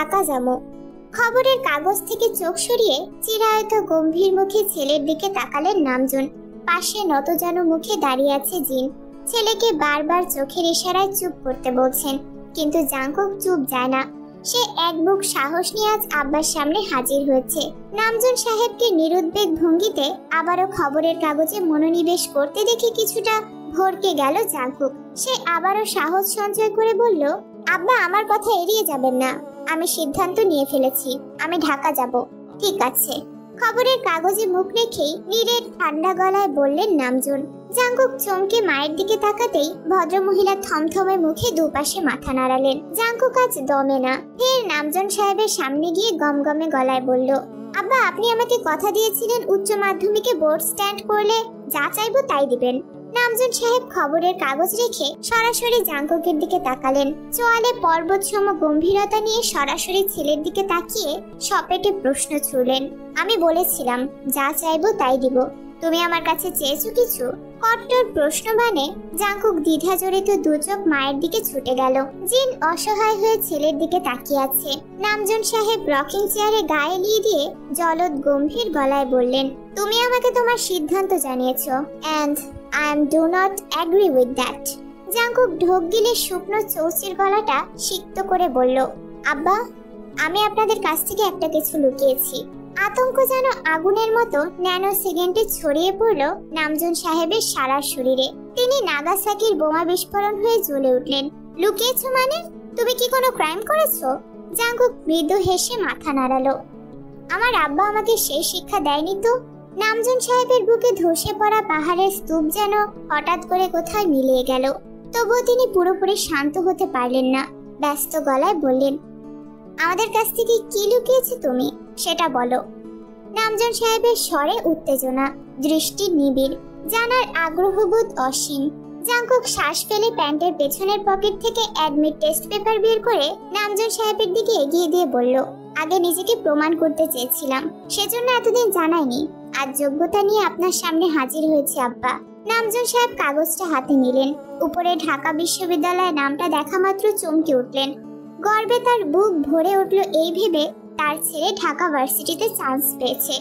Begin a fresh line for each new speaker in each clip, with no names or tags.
ঢাকা যাবো। খবরের কাগজ থেকে চোখ সরিয়ে চিরায়ত গম্ভীর মুখে ছেলের দিকে তাকালেন নামজন। পাশে নতজানু মুখে দাঁড়িয়ে আছে জিন। ছেলেকে বারবার চোখের ইশারায় চুপ করতে বলছেন, কিন্তু জাংকুক চুপ যায় না। সে এক বুক সাহস নিয়ে আজ আব্বার সামনে হাজির হয়েছে। নামজন সাহেবকে নিরুদ্বেগ ভঙ্গিতে আবারও খবরের কাগজে মনোনিবেশ করতে দেখে কিছুটা ভরকে গেল জাংকুক। সে আবারও সাহস সঞ্চয় করে বলল, আব্বা আমার কথা এড়িয়ে যাবেন না। আমি সিদ্ধান্ত নিয়ে ফেলেছি, আমি ঢাকা যাব। ঠিক আছে। খবরের কাগজে মুখ রেখেই নিরেট ঠান্ডা গলায় বললেন নামজন। জাংকুক চমকে মায়ের দিকে তাকাতেই ভদ্রমহিলা থমথমে মুখে দুপাশে মাথা নাড়ালেন। জাংকুক আজ দমে না। ফের নামজন সাহেবের সামনে গিয়ে গমগমে গলায় বলল, আব্বা আপনি আমাকে কথা দিয়েছিলেন উচ্চ মাধ্যমিকে বোর্ড স্ট্যান্ড করলে যা চাইবো তাই দিবেন। নামজন সাহেব খবরের কাগজ রেখে সরাসরি জাংকুকের দিকে তাকালেন। চোয়ালে পর্বত সম গম্ভীরতা নিয়ে সরাসরি ছেলের দিকে তাকিয়ে সপেটে প্রশ্ন ছুড়লেন, আমি বলেছিলাম যা চাইবো তাই দিব, তুমি আমার কাছে চেয়েছো কিছু? কট্টর প্রশ্ন মানে জাংকুক দ্বিধা জড়িত দুচোখ মায়ের দিকে ছুটে গেল। জিন অসহায় হয়ে ছেলের দিকে তাকিয়ে আছে। নামজন সাহেব রকিং চেয়ারে গায়ে এলিয়ে দিয়ে জলদ গম্ভীর গলায় বললেন, তুমি আমাকে তোমার সিদ্ধান্ত জানিয়েছো, and I do not agree with that. Jungkook ঢোক গিলে শুকনো চৌচির গলাটা সিক্ত করে বলল, আব্বা আমি আপনাদের কাছ থেকে একটা কিছু লুকিয়েছি। আতঙ্ক যেন আগুনের মতো ন্যানো সেকেন্ডে ছড়িয়ে পড়ল নামজন সাহেবের সারা শরীরে। তিনি নাগাসাকির বোমা বিস্ফোরণ হয়ে জ্বলে উঠলেন। লুকিয়েছো মানে? তুমি কি কোনো ক্রাইম করেছো? জাংকুক মৃদু হেসে মাথা নাড়ালো। আমার আব্বা আমাকে সেই শিক্ষা দেয়নি তো। নামজন সাহেবের বুকে ধসে পড়া পাহাড়ের স্তূপ যেন হঠাৎ করে কোথায় মিলিয়ে গেল। তবুও তিনি পুরোপুরি শান্ত হতে পারলেন না। ব্যস্ত গলায় বললেন, আমাদের কাছ থেকে কি লুকিয়েছো তুমি, সেটা বলো। নামজন সাহেবের স্বরে উত্তেজনা, দৃষ্টি নিবিড়, জানার আগ্রহবোধ অসীম। জাংকুক শ্বাস ফেলে প্যান্টের পেছনের পকেট থেকে অ্যাডমিট টেস্ট পেপার বের করে নামজন সাহেবের দিকে এগিয়ে দিয়ে বলল, আগে নিজেকে প্রমাণ করতে চেয়েছিলাম, সেজন্য এতদিন জানাইনি। আজ যোগ্যতা নিয়ে আপনার সামনে হাজির হয়েছে আব্বা। নামজন সাহেব কাগজটা হাতে নিলেন। উপরে ঢাকা বিশ্ববিদ্যালয়ের নামটা দেখা মাত্র চমকে উঠলেন। গর্বে তার বুক ভরে উঠল এই ভেবে তার ছেলে ঢাকা ভার্সিটিতে চান্স পেয়েছে।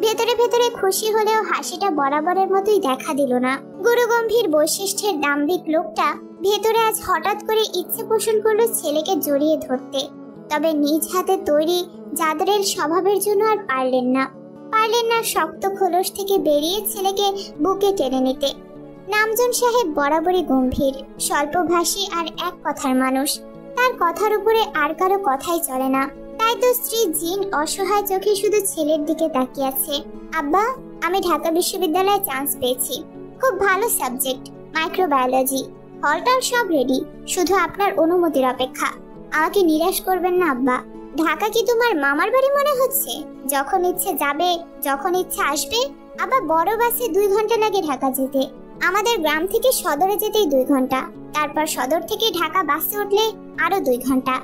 ভেতরে ভেতরে খুশি হলেও হাসিটা বরাবরের মতোই দেখা দিল না। গুরুগম্ভীর বৈশিষ্ট্যের দাম্ভিক লোকটা ভেতরে আজ হঠাৎ করে ইচ্ছে পোষণ করলো ছেলেকে জড়িয়ে ধরতে। তবে নিজ হাতে তৈরি জাদরের স্বভাবের জন্য আর পারলেন না শক্ত খোলস থেকে বেরিয়ে ছেলেকে বুকে টেনে নিতে। নামজন সাহেব বরাবরই গম্ভীর, স্বল্পভাষী আর এক কথার মানুষ। তার কথার উপরে আর কারো কথাই চলে না। তাই তো স্ত্রী জিন অসহায় চোখে শুধু ছেলের দিকে তাকিয়ে আছে। আব্বা আমি ঢাকা বিশ্ববিদ্যালয়ে চান্স পেয়েছি, খুব ভালো সাবজেক্ট, মাইক্রোবায়োলজি। হলটাল সব রেডি, শুধু আপনার অনুমতির অপেক্ষা। আমাকে নিরাশ করবেন না আব্বা। ঢাকা কি তোমার মামার বাড়ি মনে হচ্ছে? যখন ইচ্ছে যাবে, যখন ইচ্ছে আসবে। আবার বড় বাসে 2 ঘন্টা লাগে ঢাকা যেতে। আমাদের গ্রাম থেকে সদরে যেতেই 2 ঘন্টা, তারপর সদর থেকে ঢাকা বাসে উঠলে আরো 2 ঘন্টা।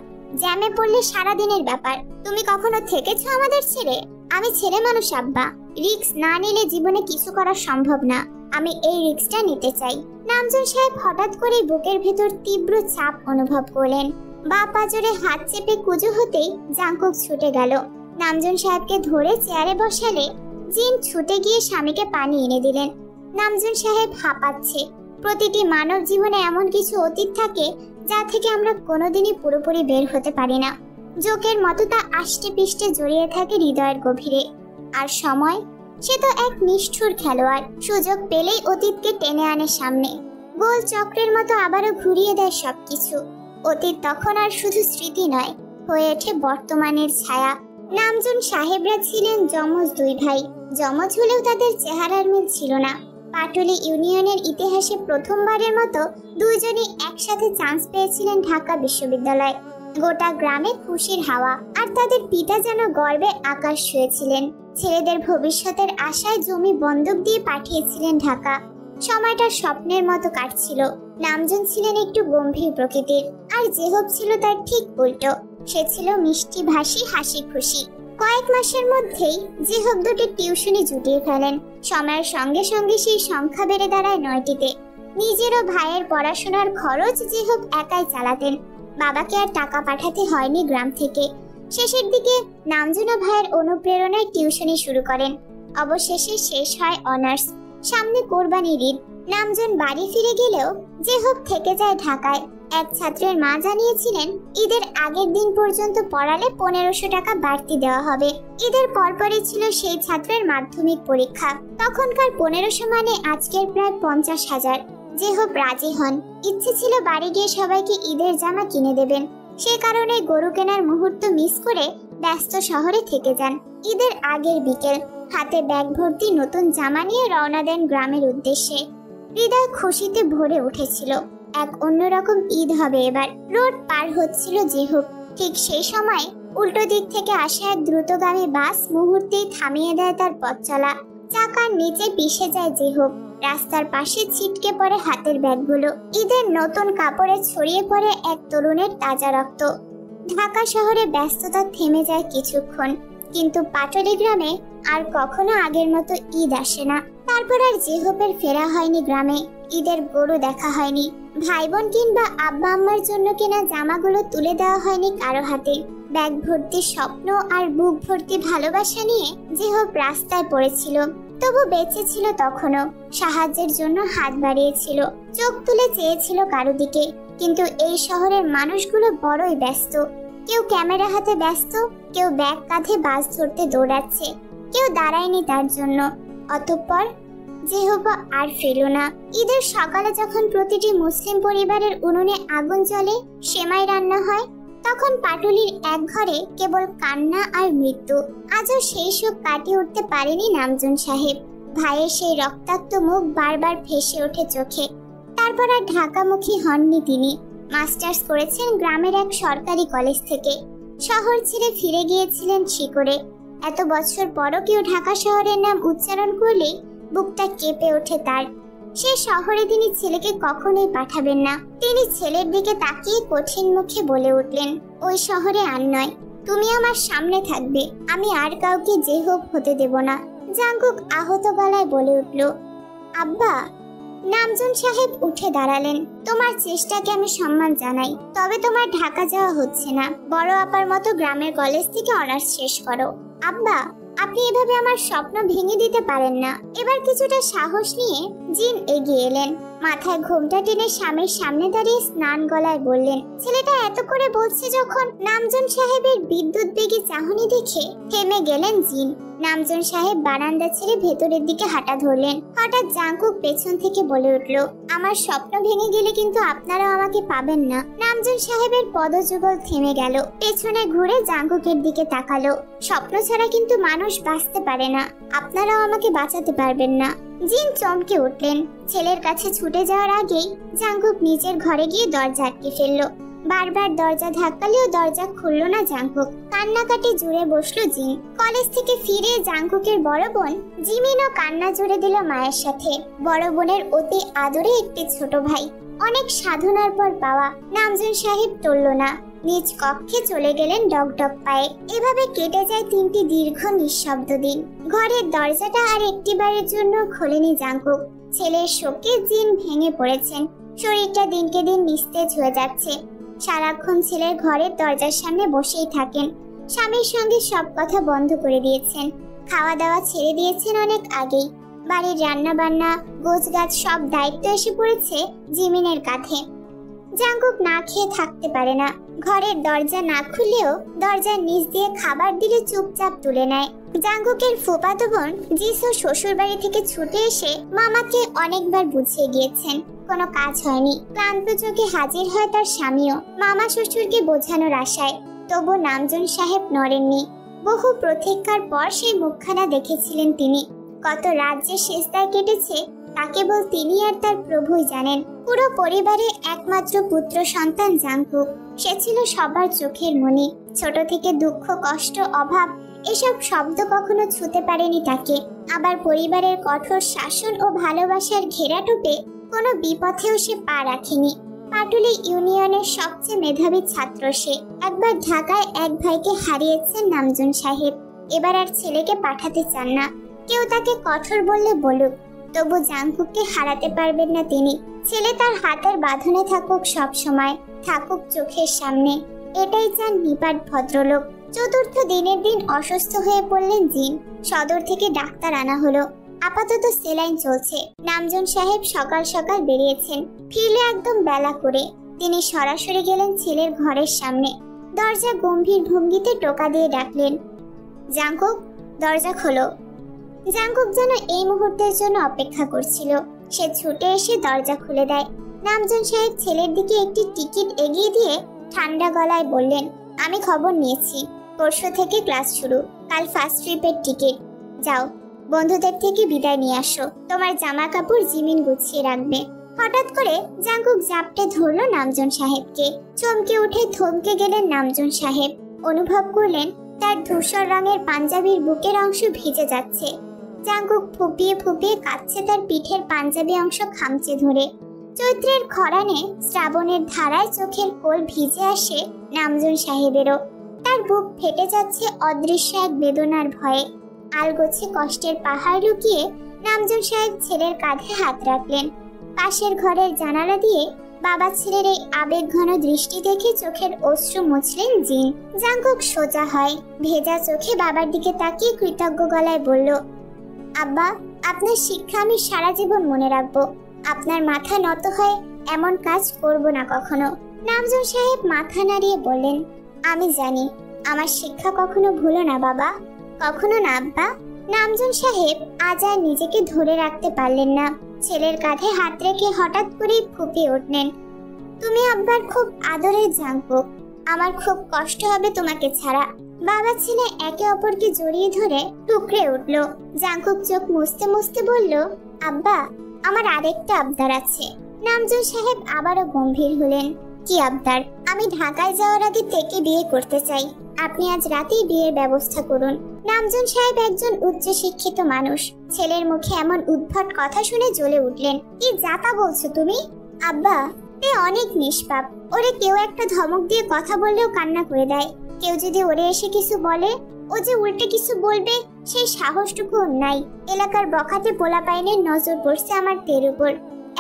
জ্যামে পড়লে সারা দিনের ব্যাপার। তুমি কখনো থেকেছো আমাদের ছেড়ে? আমি ছেলে মানুষ আব্বা, রিস্ক না নিলে জীবনে কিছু করা সম্ভব না। আমি এই রিস্কটা নিতে চাই। নামজন সাহেব হঠাৎ করে বুকের ভেতর তীব্র চাপ অনুভব করলেন। বা পাজরে হাত চেপে কুজো হতেই জাংকুক ছুটে গেল। নামজন সাহেবকে ধরে চেয়ারে বসালে জিন ছুটে গিয়ে স্বামীকে পানি এনে দিলেন। নামজন সাহেব হাঁপাচ্ছে। প্রতিটি মানব জীবনে এমন কিছু অতীত থাকে যা থেকে আমরা কোনোদিনই পুরোপুরি বের হতে পারি না। জোকের মতো তা আষ্টে পিষ্টে জড়িয়ে থাকে হৃদয়ের গভীরে। আর সময়, সে তো এক নিষ্ঠুর খেলোয়াড়, সুযোগ পেলেই অতীতকে টেনে আনে সামনে। গোল চক্রের মতো আবারও ঘুরিয়ে দেয় সবকিছু। অতীত তখন আর শুধু স্মৃতি নয়, হয়ে ওঠে বর্তমানের ছায়া। নামজন সাহেবরা ছিলেন যমজ 2 ভাই। যমজ হলেও তাদের চেহারার মিল ছিল না। পাটুলি ইউনিয়নের ইতিহাসে প্রথমবারের মতো 2 জনই একসাথে চান্স পেয়েছিলেন ঢাকা বিশ্ববিদ্যালয়ে। গোটা গ্রামে খুশির হাওয়া। আর তাদের পিতা যেন গর্বে আকাশ ছুঁয়েছিলেন। ছেলেদের ভবিষ্যতের আশায় জমি বন্ধক দিয়ে পাঠিয়েছিলেন ঢাকা। সময়টা স্বপ্নের মতো কাটছিল। নামজন ছিলেন একটু গম্ভীর প্রকৃতির, আর জেহব ছিল তার ঠিক উল্টো। সে ছিল মিষ্টি ভাষী, হাসি খুশি। কয়েক মাসের মধ্যেই জেহব 2টি টিউশনি জুটিয়ে ফেলেন। সময়ের সঙ্গে সঙ্গে সেই সংখ্যা বেড়ে দাঁড়ায় 9টিতে। নিজের ও ভাইয়ের পড়াশোনার খরচ জেহব একাই চালাতেন। বাবাকে আর টাকা পাঠাতে হয়নি গ্রাম থেকে। শেষের দিকে নামজুনা ভাইয়ের অনুপ্রেরণায় টিউশনি শুরু করেন। অবশেষে শেষ হয় অনার্স। সামনে কোরবানির ঈদ। নামজন বাড়ি ফিরে গেলেও জেহব থেকে যায় ঢাকায়। এক ছাত্রের মা জানিয়েছিলেন ঈদের আগের দিন পর্যন্ত পড়ালে 1500 টাকা বাড়তি দেওয়া হবে। ঈদের পরপরই ছিল সেই ছাত্রের মাধ্যমিক পরীক্ষা। তখনকার 1500 মানে আজকের প্রায় 50,000। জেহব রাজি হন। ইচ্ছে ছিল বাড়ি গিয়ে সবাইকে ঈদের জামা কিনে দেবেন। সে কারণে গরু কেনার মুহূর্ত মিস করে ব্যস্ত শহরে থেকে যান। ঈদের আগের বিকেল হাতে ব্যাগ ভর্তি নতুন জামা নিয়ে রওনা দেন গ্রামের উদ্দেশ্যে। হৃদয় খুশিতে ভরে উঠেছিল। এক অন্যরকম ঈদ হবে এবার। রোড পার হচ্ছিল জেহব। ঠিক সেই সময় উল্টো দিক থেকে আসা এক দ্রুতগামী বাস মুহূর্তেই থামিয়ে দেয় তার পথ চলা। চাকার নিচে পিষে যায় জেহব। রাস্তার পাশে ছিটকে পড়ে হাতের ব্যাগগুলো। ঈদের নতুন কাপড়ে ছড়িয়ে পড়ে এক তরুণের তাজা রক্ত। ঢাকা শহরে ব্যস্ততা থেমে যায় কিছুক্ষণ, কিন্তু পাটুলি গ্রামে আর কখনো আগের মতো ঈদ আসে না। তারপর আর জেহবের ফেরা হয়নি গ্রামে। ঈদের গরু দেখা হয়নি। ভাই বোন কিংবা আব্বা আম্মার জন্য কেনা জামাগুলো তুলে দেওয়া হয়নি কারো হাতে। ব্যাগ ভর্তি স্বপ্ন আর বুক ভর্তি ভালোবাসা নিয়ে জেহব রাস্তায় পড়েছিল। তবু বেঁচে ছিল তখনও। সাহায্যের জন্য হাত বাড়িয়েছিল, চোখ তুলে চেয়েছিল কারো দিকে। কিন্তু এই শহরের মানুষগুলো বড়ই ব্যস্ত। কেউ ক্যামেরা হাতে ব্যস্ত, কেউ ব্যাগ কাঁধে বাস ধরতে দৌড়াচ্ছে, কেউ দাঁড়ায়নি তার জন্য। অতঃপর জেহব আর ফিরল না। ঈদের সকালে যখন প্রতিটি মুসলিম পরিবারের উনুনে আগুন জ্বলে, সেমাই রান্না হয়, তখন পাটুলির এক ঘরে কেবল কান্না আর মৃত্যু। আজও সেই শোক কাটিয়ে উঠতে পারেনি নামজুন সাহেব। ভাইয়ের সেই রক্তাক্ত মুখ বারবার ভেসে ওঠে চোখে। তারপর আর ঢাকামুখী হননি তিনি। মাস্টার্স করেছেন গ্রামের এক সরকারি কলেজ থেকে। শহর ছেড়ে ফিরে গিয়েছিলেন শিকড়ে। এত বছর পরও কেউ ঢাকা শহরের নাম উচ্চারণ করলেই বুকটা কেঁপে ওঠে তার। সে শহরে তিনি ছেলেকে কখনোই পাঠাবেন না। তিনি ছেলের দিকে তাকিয়ে কঠিন মুখে বলে উঠলেন, ওই শহরে আর নয়, তুমি আমার সামনে থাকবে। আমি আর কাউকে জেহব হতে দেব না। জাঙ্কুক আহত গলায় বলে উঠল, আব্বা। নামজুন সাহেব উঠে দাঁড়ালেন। তোমার চেষ্টাকে আমি সম্মান জানাই, তবে তোমার ঢাকা যাওয়া হচ্ছে না। বড় আপার মতো গ্রামের কলেজ থেকে অনার্স শেষ করো। আব্বা, আপনি এভাবে আমার স্বপ্ন ভেঙে দিতে পারেন না। এবার কিছুটা সাহস নিয়ে জিন এগিয়ে এলেন। মাথায় ঘোমটা টেনে স্বামীর সামনে দাঁড়িয়ে স্নান গলায় বললেন, ছেলেটা এত করে বলছে যখন। নামজুন সাহেবের বিদ্যুৎ বেগে চাহনি দেখে থেমে গেলেন জিন। নামজুন সাহেব বারান্দা ছেড়ে ভেতরের দিকে হাঁটা ধরলেন। হঠাৎ জাঙ্কুক পেছন থেকে বলে উঠল, আমার স্বপ্ন ভেঙে গেলে কিন্তু আপনারাও আমাকে পাবেন না। নামজুন সাহেবের পদযুগল থেমে গেল। পেছনে ঘুরে জাঙ্কুকের দিকে তাকালো। স্বপ্ন ছাড়া কিন্তু মানুষ বাঁচতে পারে না। আপনারাও আমাকে বাঁচাতে পারবেন না। জিন চমকে উঠলেন। ছেলের কাছে ছুটে যাওয়ার আগেই জাঙ্কুক নিজের ঘরে গিয়ে দরজা আটকে ফেলল। বারবার দরজা ধাক্কালেও দরজা খুলল না জাঙ্কুক। কান্নাকাটি জুড়ে বসলো জিন। কলেজ থেকে ফিরে জাঙ্কুকের বড় বোন জিমিনও কান্না জুড়ে দিল মায়ের সাথে। বড় বোনের অতি আদরে একটি ছোট ভাই। অনেক সাধনার পর পাওয়া। নামজুন সাহেব টলল না। নিজ কক্ষে চলে গেলেন ডগডগ পায়ে। এভাবে কেটে যায় 3টি দীর্ঘ নিঃশব্দ দিন। ঘরের দরজাটা আর একটিবারের জন্য খোলেনি জাঙ্কুক। ছেলের শোকে জিন ভেঙে পড়েছেন। শরীরটা দিনকে দিন নিস্তেজ হয়ে যাচ্ছে। সারাক্ষণ ছেলের ঘরের দরজার সামনে বসেই থাকেন। স্বামীর সঙ্গে সব কথা বন্ধ করে দিয়েছেন। খাওয়া দাওয়া ছেড়ে দিয়েছেন অনেক আগেই। বাড়ির রান্না বান্না, গোছগাছ সব দায়িত্ব এসে পড়েছে জিমিনের কাঁধে। জাঙ্কুক না খেয়ে থাকতে পারে না। ঘরের দরজা না খুললেও দরজার নিচ দিয়ে খাবার দিলে চুপচাপ তুলে নেয়। জাঙ্কুকের ফুফাতো বোন জিসু শ্বশুর বাড়ি থেকে ছুটে এসে মামাকে অনেকবার বুঝিয়ে গিয়েছেন, কোনো কাজ হয়নি। ক্লান্ত চোখে হাজির হয় তার স্বামীও মামা শ্বশুরকে বোঝানোর আশায়। তবু নামজুন সাহেব নড়েননি। বহু প্রতীক্ষার পর সেই মুখখানা দেখেছিলেন তিনি। কত রাত যে সেজদায় কেটেছে তা কেবল তিনি আর তার প্রভুই জানেন। পুরো পরিবারের একমাত্র পুত্র সন্তান জাঙ্কুক। সে ছিল সবার চোখের মণি। ছোট থেকে দুঃখ, কষ্ট, অভাব এসব শব্দ কখনো ছুঁতে পারেনি তাকে। আবার পরিবারের কঠোর শাসন ও ভালোবাসার ঘেরাটোপে কোনো বিপথেও সে পা রাখেনি। পাটুলি ইউনিয়নের সবচেয়ে মেধাবী ছাত্র সে। একবার ঢাকায় এক ভাইকে হারিয়েছেন নামজুন সাহেব। এবার আর ছেলেকে পাঠাতে চান না। কেউ তাকে কঠোর বললে বলুক, তবু জাঙ্কুককে হারাতে পারবেন না তিনি। ছেলে তার হাতের বাঁধনে থাকুক, সব সময় থাকুক চোখের সামনে। এটাই চান নিপাট ভদ্রলোক। চতুর্থ দিনের দিন অসুস্থ হয়ে পড়লেন জিন। সদর থেকে ডাক্তার আনা হলো। আপাতত সেলাইন চলছে। নামজন সাহেব সকাল সকাল বেরিয়েছেন, ফিরলে একদম বেলা করে। তিনি সরাসরি গেলেন ছেলের ঘরের সামনে। দরজা গম্ভীর ভঙ্গিতে টোকা দিয়ে ডাকলেন, জাঙ্কুক, দরজা খোলো। জাঙ্কুক যেন এই মুহূর্তের জন্য অপেক্ষা করছিল। সে ছুটে এসে দরজা খুলে দেয়। নামজন সাহেব ছেলের দিকে একটি টিকিট এগিয়ে দিয়ে ঠান্ডা গলায় বললেন, আমি খবর নিয়েছি, পরশু থেকে ক্লাস শুরু। কাল ফার্স্ট ট্রিপের টিকিট। যাও, বন্ধুদের থেকে বিদায় নিয়ে আসো। তোমার জামা কাপড় জিমিন গুছিয়ে রাখবে। হঠাৎ করে জাঙ্কুক জাপটে ধরলো নামজন সাহেবকে। চমকে উঠে থমকে গেলেন নামজন সাহেব। অনুভব করলেন তার ধূসর রঙের পাঞ্জাবির বুকের অংশ ভিজে যাচ্ছে। জাঙ্কুক ফুপিয়ে ফুপিয়ে কাঁদছে, তার পিঠের পাঞ্জাবি অংশ খামচে ধরে। চৈত্রের খরানে শ্রাবণের ধারায় চোখের কোল ভিজে আসে নামজন সাহেবেরও। তার বুক ফেটে যাচ্ছে অদৃশ্য এক বেদনার ভয়ে। আলগোছে কষ্টের পাহাড় লুকিয়ে নামজন সাহেব ছেলের কাঁধে হাত রাখলেন। পাশের ঘরের জানালা দিয়ে বাবা ছেলের এই আবেগঘন দৃষ্টি দেখে চোখের অশ্রু মুছলেন জিন। জাঙ্কুক সোজা হয়, ভেজা চোখে বাবার দিকে তাকিয়ে কৃতজ্ঞ গলায় বলল, আব্বা, আপনার শিক্ষা আমি সারা জীবন মনে রাখবো। আপনার মাথা নত হয় এমন কাজ করব না কখনো। নামজন সাহেব মাথা নাড়িয়ে বললেন, আমি জানি, আমার শিক্ষা কখনো ভুলো না বাবা। কখনো না আব্বা। নামজন সাহেব আজ আর নিজেকে ধরে রাখতে পারলেন না। ছেলের কাঁধে হাত রেখে হঠাৎ করেই ফুঁপিয়ে উঠলেন, তুমি আব্বার খুব আদরের জাঙ্কুক। আমার খুব কষ্ট হবে তোমাকে ছাড়া। বাবা ছেলে একে অপরকে জড়িয়ে ধরে টুকরে উঠল। জাঙ্কুক চোখ মুছতে মুছতে বলল, আব্বা, আমার আরেকটা আবদার আছে। নামজন সাহেব আবারও গম্ভীর হলেন, কি আবদার? আমি ঢাকায় যাওয়ার আগে থেকে বিয়ে করতে চাই। আপনি আজ রাতেই বিয়ের ব্যবস্থা করুন। নামজন সাহেব একজন উচ্চ শিক্ষিত মানুষ। ছেলের মুখে এমন উদ্ভট কথা শুনে জ্বলে উঠলেন, কি যাতা বলছো তুমি? আব্বা, এ অনেক নিষ্পাপ। ওরে কেউ একটা ধমক দিয়ে কথা বললেও কান্না করে দেয়। কেউ যদি ওরে এসে কিছু বলে, ও যে উল্টে কিছু বলবে সেই সাহসটুকু ওর নাই। এলাকার বখাটে পোলাপাইনের নজর পড়ছে আমার তের উপর।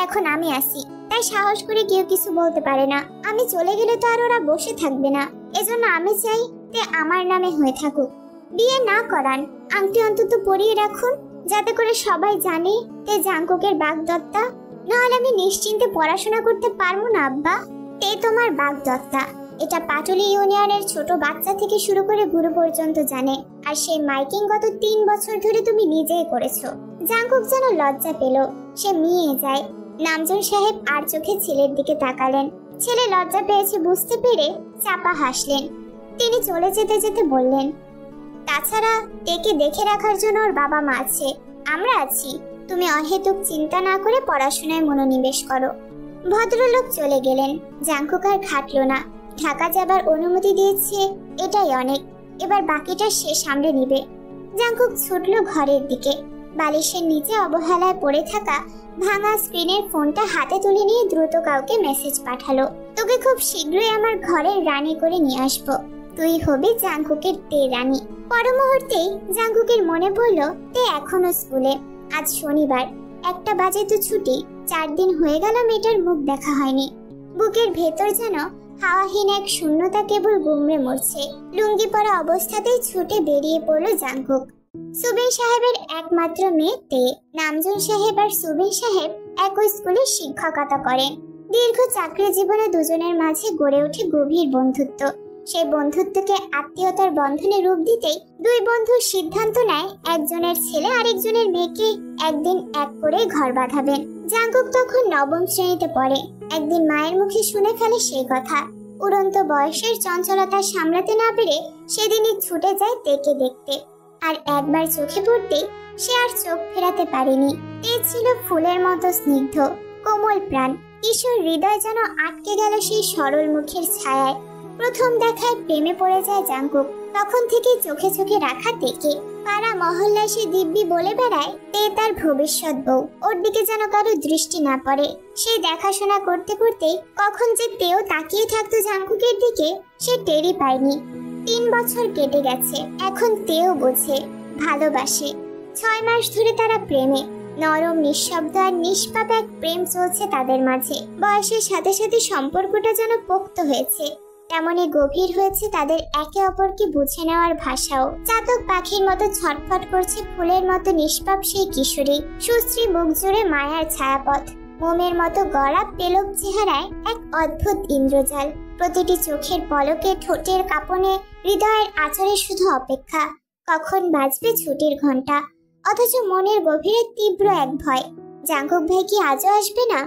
এখন আমি আসি, তাই সাহস করে কেউ কিছু বলতে পারে না। আমি চলে গেলে তো আর ওরা বসে থাকবে না। এজন্য আমি চাই তে আমার নামে হয়ে থাকুক। বিয়ে না করান, আংটি অন্তত পরিয়ে রাখুন, যাতে করে সবাই জানে তে জাঙ্কুকের বাগদত্তা। নাহলে আমি নিশ্চিন্তে পড়াশোনা করতে পারবো না আব্বা। তে তোমার বাগদত্তা, এটা পাটুলি ইউনিয়নের ছোট বাচ্চা থেকে শুরু করে বুড়ো পর্যন্ত জানে। আর সেই মাইকিং গত 3 বছর ধরে তুমি নিজেই করেছো। জাঙ্কুক যেন লজ্জা পেল, সে মিয়ে যায়। নামজন সাহেব আর চোখে ছেলের দিকে তাকালেন। ছেলে লজ্জা পেয়েছে বুঝতে পেরে চাপা হাসলেন। তিনি চলে যেতে যেতে বললেন, তাছাড়া তেকে দেখে রাখার জন্য ওর বাবা মা আছে, আমরা আছি। তুমি অহেতুক চিন্তা না করে পড়াশোনায় মনোনিবেশ করো। ভদ্রলোক চলে গেলেন। জাঙ্কুক আর খাটলো না। ঢাকা যাবার অনুমতি দিয়েছে, এটাই অনেক। এবার বাকিটা সে সামলে নিবে। জাঙ্কুক ছুটল ঘরের দিকে। বালিশের নিচে অবহেলায় পড়ে থাকা ভাঙা স্ক্রিনের ফোনটা হাতে তুলে নিয়ে দ্রুত কাউকে মেসেজ পাঠালো, তোকে খুব শীঘ্রই আমার ঘরের রানী করে নিয়ে আসবো। তুই হবি জাঙ্কুকের তে রানী। পর মুহূর্তেই জাঙ্কুকের মনে পড়ল তে এখনো স্কুলে। আজ শনিবার, 1টা বাজে তো ছুটি। 4 দিন হয়ে গেল মেয়েটার মুখ দেখা হয়নি। বুকের ভেতর যেন হাওয়াহীন এক শূন্যতা কেবল গুমড়ে মরছে। লুঙ্গি পরা অবস্থাতেই ছুটে বেরিয়ে পড়ল জাঙ্কুক। সুবিন সাহেবের একমাত্র মেয়ে তে। নামজন সাহেব আর সুবিন সাহেব একই স্কুলে শিক্ষকতা করেন। দীর্ঘ চাকরি জীবনে দুজনের মাঝে গড়ে ওঠে গভীর বন্ধুত্ব। সেই বন্ধুত্বকে আত্মীয়তার বন্ধনে রূপ দিতেই দুই বন্ধু সিদ্ধান্ত নেয় একজনের ছেলে আরেকজনের মেয়েকে একদিন এক করে ঘর বাঁধাবেন। জাঙ্কুক তখন 9ম শ্রেণীতে পড়ে। একদিন মায়ের মুখে শুনে ফেলে সেই কথা। উড়ন্ত বয়সের চঞ্চলতা সামলাতে না পেরে সেদিনই ছুটে যায় তেকে দেখতে। আর একবার চোখে পড়তেই সে আর চোখ ফেরাতে পারেনি। তে ছিল ফুলের মতো স্নিগ্ধ, কোমল প্রাণ। কিশোর হৃদয় যেন আটকে গেল সেই সরল মুখের ছায়ায়। প্রথম দেখায় প্রেমে পড়ে যায় জাঙ্কুক। তখন থেকে চোখে চোখে রাখা তেকে। পাড়া মহল্লায় সে দিব্যি বলে বেড়ায় তে তার ভবিষ্যৎ বউ। ওর দিকে যেন কারো দৃষ্টি না পড়ে। সে দেখাশোনা করতে করতে কখন যে তেও তাকিয়ে থাকতো জাঙ্কুকের দিকে সে টেরই পায়নি। 3 বছর কেটে গেছে। এখন তেও বোঝে, ভালোবাসে। 6 মাস ধরে তারা প্রেমে। নরম, নিঃশব্দ আর নিষ্পাপ এক প্রেম চলছে তাদের মাঝে। বয়সের সাথে সাথে সম্পর্কটা যেন পোক্ত হয়েছে। তেমনি গভীর হয়েছে তাদের একে অপরকে বুঝে নেওয়ার ভাষাও। চাতক পাখির মতো ছটফট করছে ফুলের মতো নিষ্পাপ সেই কিশোরী। সুশ্রী মুখ জুড়ে মায়ার ছায়াপথ, মোমের মতো গড়া পেলব চেহারায় এক অদ্ভুত ইন্দ্রজাল। প্রতিটি চোখের পলকে, ঠোঁটের কাঁপনে, হৃদয়ের আচরে শুধু অপেক্ষা, কখন বাজবে ছুটির ঘন্টা। অথচ মনের গভীরে তীব্র এক ভয়, জাঙ্কুক ভাই কি আজও আসবে না?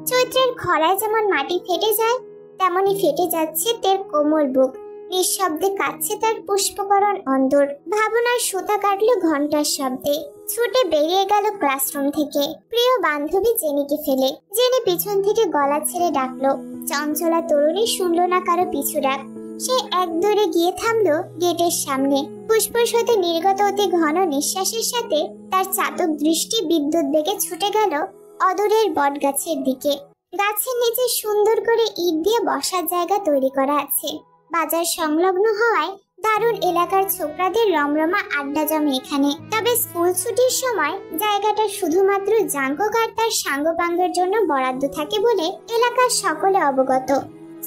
চৈত্রের খরায় যেমন মাটি ফেটে যায়, তেমনি ফেটে যাচ্ছে তের কোমল বুক, নিঃশব্দে কাঁদছে তার পুষ্পকরণ অন্দর। ভাবনার সুতা কাটলো ঘন্টার শব্দে। ছুটে বেরিয়ে গেল ক্লাসরুম থেকে, প্রিয় বান্ধবী জেনিকে ফেলে। জেনি পিছন থেকে গলা ছেড়ে ডাকলো। চঞ্চলা তরুণী শুনলো না কারো পিছু ডাক। সে এক দৌড়ে গিয়ে থামলো গেটের সামনে। ফুসফুস হতে নির্গত অতি ঘন নিঃশ্বাসের সাথে তার চাতক দৃষ্টি বিদ্যুৎ বেগে ছুটে গেল অদূরের বট গাছের দিকে। গাছের নিচে সুন্দর করে ইট দিয়ে বসার জায়গা তৈরি করা আছে। বাজার সংলগ্ন হওয়ায় দারুণ এলাকার ছোকরাদের রমরমা আড্ডা জমে এখানে। তবে স্কুল ছুটির সময় জায়গাটা শুধুমাত্র জাঙ্কুক আর তার সাঙ্গপাঙ্গের জন্য বরাদ্দ থাকে বলে এলাকার সকলে অবগত।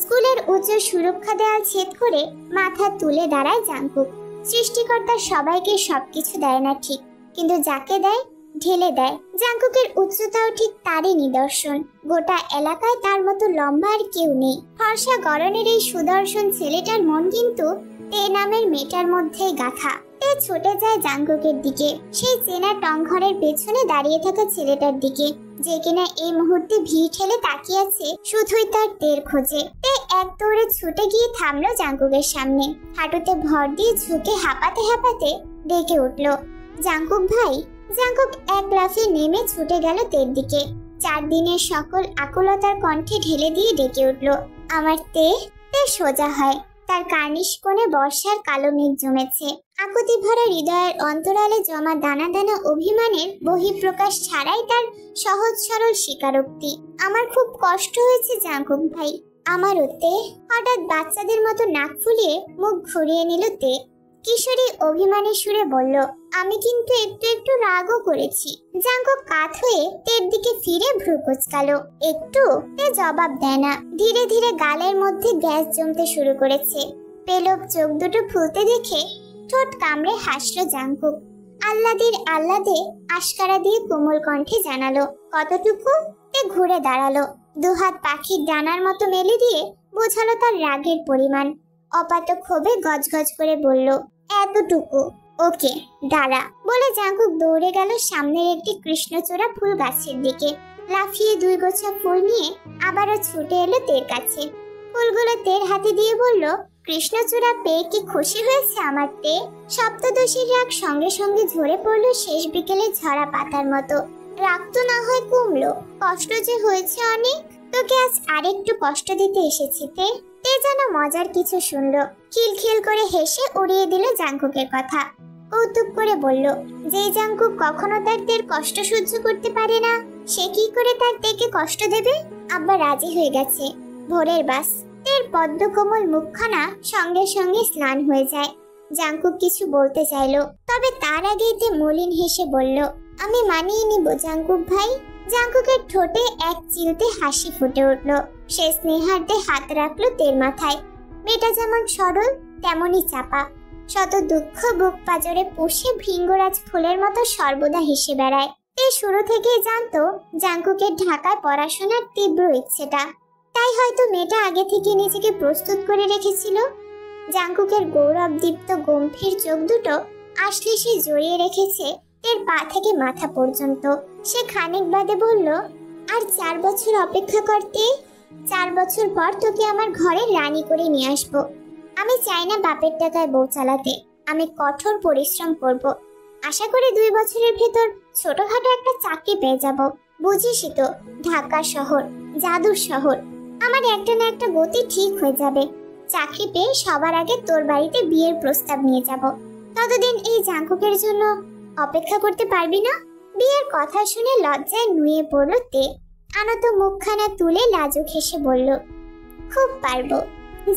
স্কুলের উচ্চ সুরক্ষা দেয়াল ছেদ করে মাথা তুলে দাঁড়ায় জাঙ্কুক। সৃষ্টিকর্তা সবাইকে সবকিছু দেয় না ঠিক, কিন্তু যাকে দেয় ঢেলে দেয়। জাঙ্কুকের উচ্চতাও ঠিক তারই নিদর্শন। গোটা এলাকায় তার মতো লম্বা আর কেউ নেই। ফর্সা গড়নের এই সুদর্শন ছেলেটার মন কিন্তু তে নামের মেয়েটার মধ্যেই গাঁথা। তে ছুটে যায় জাঙ্কুকের দিকে, সেই চেনা টংঘরের পেছনে দাঁড়িয়ে থাকা ছেলেটার দিকে, যে কিনা এই মুহূর্তে ভিড় ঠেলে তাকিয়ে আছে শুধুই তার তের খোঁজে। তে এক দৌড়ে ছুটে গিয়ে থামলো জাঙ্কুকের সামনে। হাঁটুতে ভর দিয়ে ঝুঁকে হাঁপাতে হাঁপাতে ডেকে উঠল, জাঙ্কুক ভাই। জাঙ্কুক এক লাফে নেমে ছুটে গেল তের দিকে। 4 দিনের সকল আকুলতার কণ্ঠে ঢেলে দিয়ে ডেকে উঠল, আমার তে। তে সোজা হয়। তার কার্নিশ কোণে বর্ষার কালো মেঘ জমেছে। আকুতি ভরা হৃদয়ের অন্তরালে জমা দানা দানা অভিমানের বহিঃপ্রকাশ ছাড়াই তার সহজ সরল স্বীকারোক্তি, আমার খুব কষ্ট হয়েছে জাঙ্কুক ভাই। আমারও তে। হঠাৎ বাচ্চাদের মতো নাক ফুলিয়ে মুখ ঘুরিয়ে নিল তে। কিশোরী অভিমানের সুরে বলল, আমি কিন্তু একটু একটু রাগও করেছি। জাঙ্কুক কাত হয়ে তের দিকে ফিরে ভ্রু কুঁচকালো। একটু? তে জবাব দেয় না। ধীরে ধীরে গালের মধ্যে গ্যাস জমতে শুরু করেছে। পেলব চোখ দুটো ফুলতে দেখে ঠোঁট কামড়ে হাসলো জাঙ্কুক। আহ্লাদে আশকারা দিয়ে কোমল কণ্ঠে জানালো, কতটুকু? তে ঘুরে দাঁড়ালো। দুহাত পাখির ডানার মতো মেলে দিয়ে বোঝালো তার রাগের পরিমাণ। অপাত ক্ষোভে গজগজ করে বলল, এতটুকু। ওকে দাঁড়া। বলে জাঙ্কুক দৌড়ে গেল সামনের একটি কৃষ্ণচূড়া ফুল গাছের দিকে। লাফিয়ে 2 গোছা ফুল নিয়ে আবারও ছুটে এলো তের কাছে। ফুলগুলো তের হাতে দিয়ে বলল, কৃষ্ণচূড়া পেয়ে কি খুশি হয়েছে আমার তে? সপ্তদশীর রাগ সঙ্গে সঙ্গে ঝরে পড়লো শেষ বিকেলে ঝরা পাতার মতো। রাগ তো না হয় কমলো, কষ্ট যে হয়েছে অনেক। তোকে আজ আরেকটু কষ্ট দিতে এসেছি তে। তে যেন মজার কিছু শুনলো। খিলখিল করে হেসে উড়িয়ে দিল জাঙ্কুকের কথা। কৌতুক করে বলল, যে জাঙ্কুক কখনো তার তের কষ্ট সহ্য করতে পারে না, সে কি করে তার তেকে কষ্ট দেবে? আব্বা রাজি হয়ে গেছে। ভোরের বাস। তের পদ্ম কোমল মুখখানা সঙ্গে সঙ্গে স্নান হয়ে যায়। জাঙ্কুক কিছু বলতে চাইলো, তবে তার আগেই তে মলিন হেসে বলল, আমি মানিয়ে নিব জাঙ্কুক ভাই। জাঙ্কুকের ঠোঁটে এক চিলতে হাসি ফুটে উঠল। সে স্নেহার্থে হাত রাখলো তের মাথায়। মেয়েটা যেমন সরল তেমনই চাপা। শত দুঃখ বুক পাজরে পুষে ভৃঙ্গরাজ ফুলের মতো সর্বদা হেসে বেড়ায়। তে শুরু থেকেই জানতো জাঙ্কুকের ঢাকায় পড়াশোনার তীব্র ইচ্ছেটা। তাই হয়তো মেয়েটা আগে থেকে নিজেকে প্রস্তুত করে রেখেছিল। জাঙ্কুকের গৌরবদীপ্ত গম্ভীর চোখ দুটো আশ্লেষে জড়িয়ে রেখেছে তের পা থেকে মাথা পর্যন্ত। সে খানিক বাদে বলল, আর 4 বছর অপেক্ষা করতে। 4 বছর পর তোকে আমার ঘরে রানী করে নিয়ে আসবো। আমি চাই না বাপের টাকায় বউ চালাতে। আমি কঠোর পরিশ্রম করব। আশা করি 2 বছরের ভেতর ছোটখাটো একটা চাকরি পেয়ে যাব। বুঝিসই তো, ঢাকা শহর জাদুর শহর। আমার একটা না একটা গতি ঠিক হয়ে যাবে। চাকরি পেয়ে সবার আগে তোর বাড়িতে বিয়ের প্রস্তাব নিয়ে যাব। ততদিন এই জাঙ্কুকের জন্য অপেক্ষা করতে পারবি না? বিয়ের কথা শুনে লজ্জায় নুয়ে পড়ল তে। আনত মুখখানা তুলে লাজুক হেসে বলল, খুব পারবো।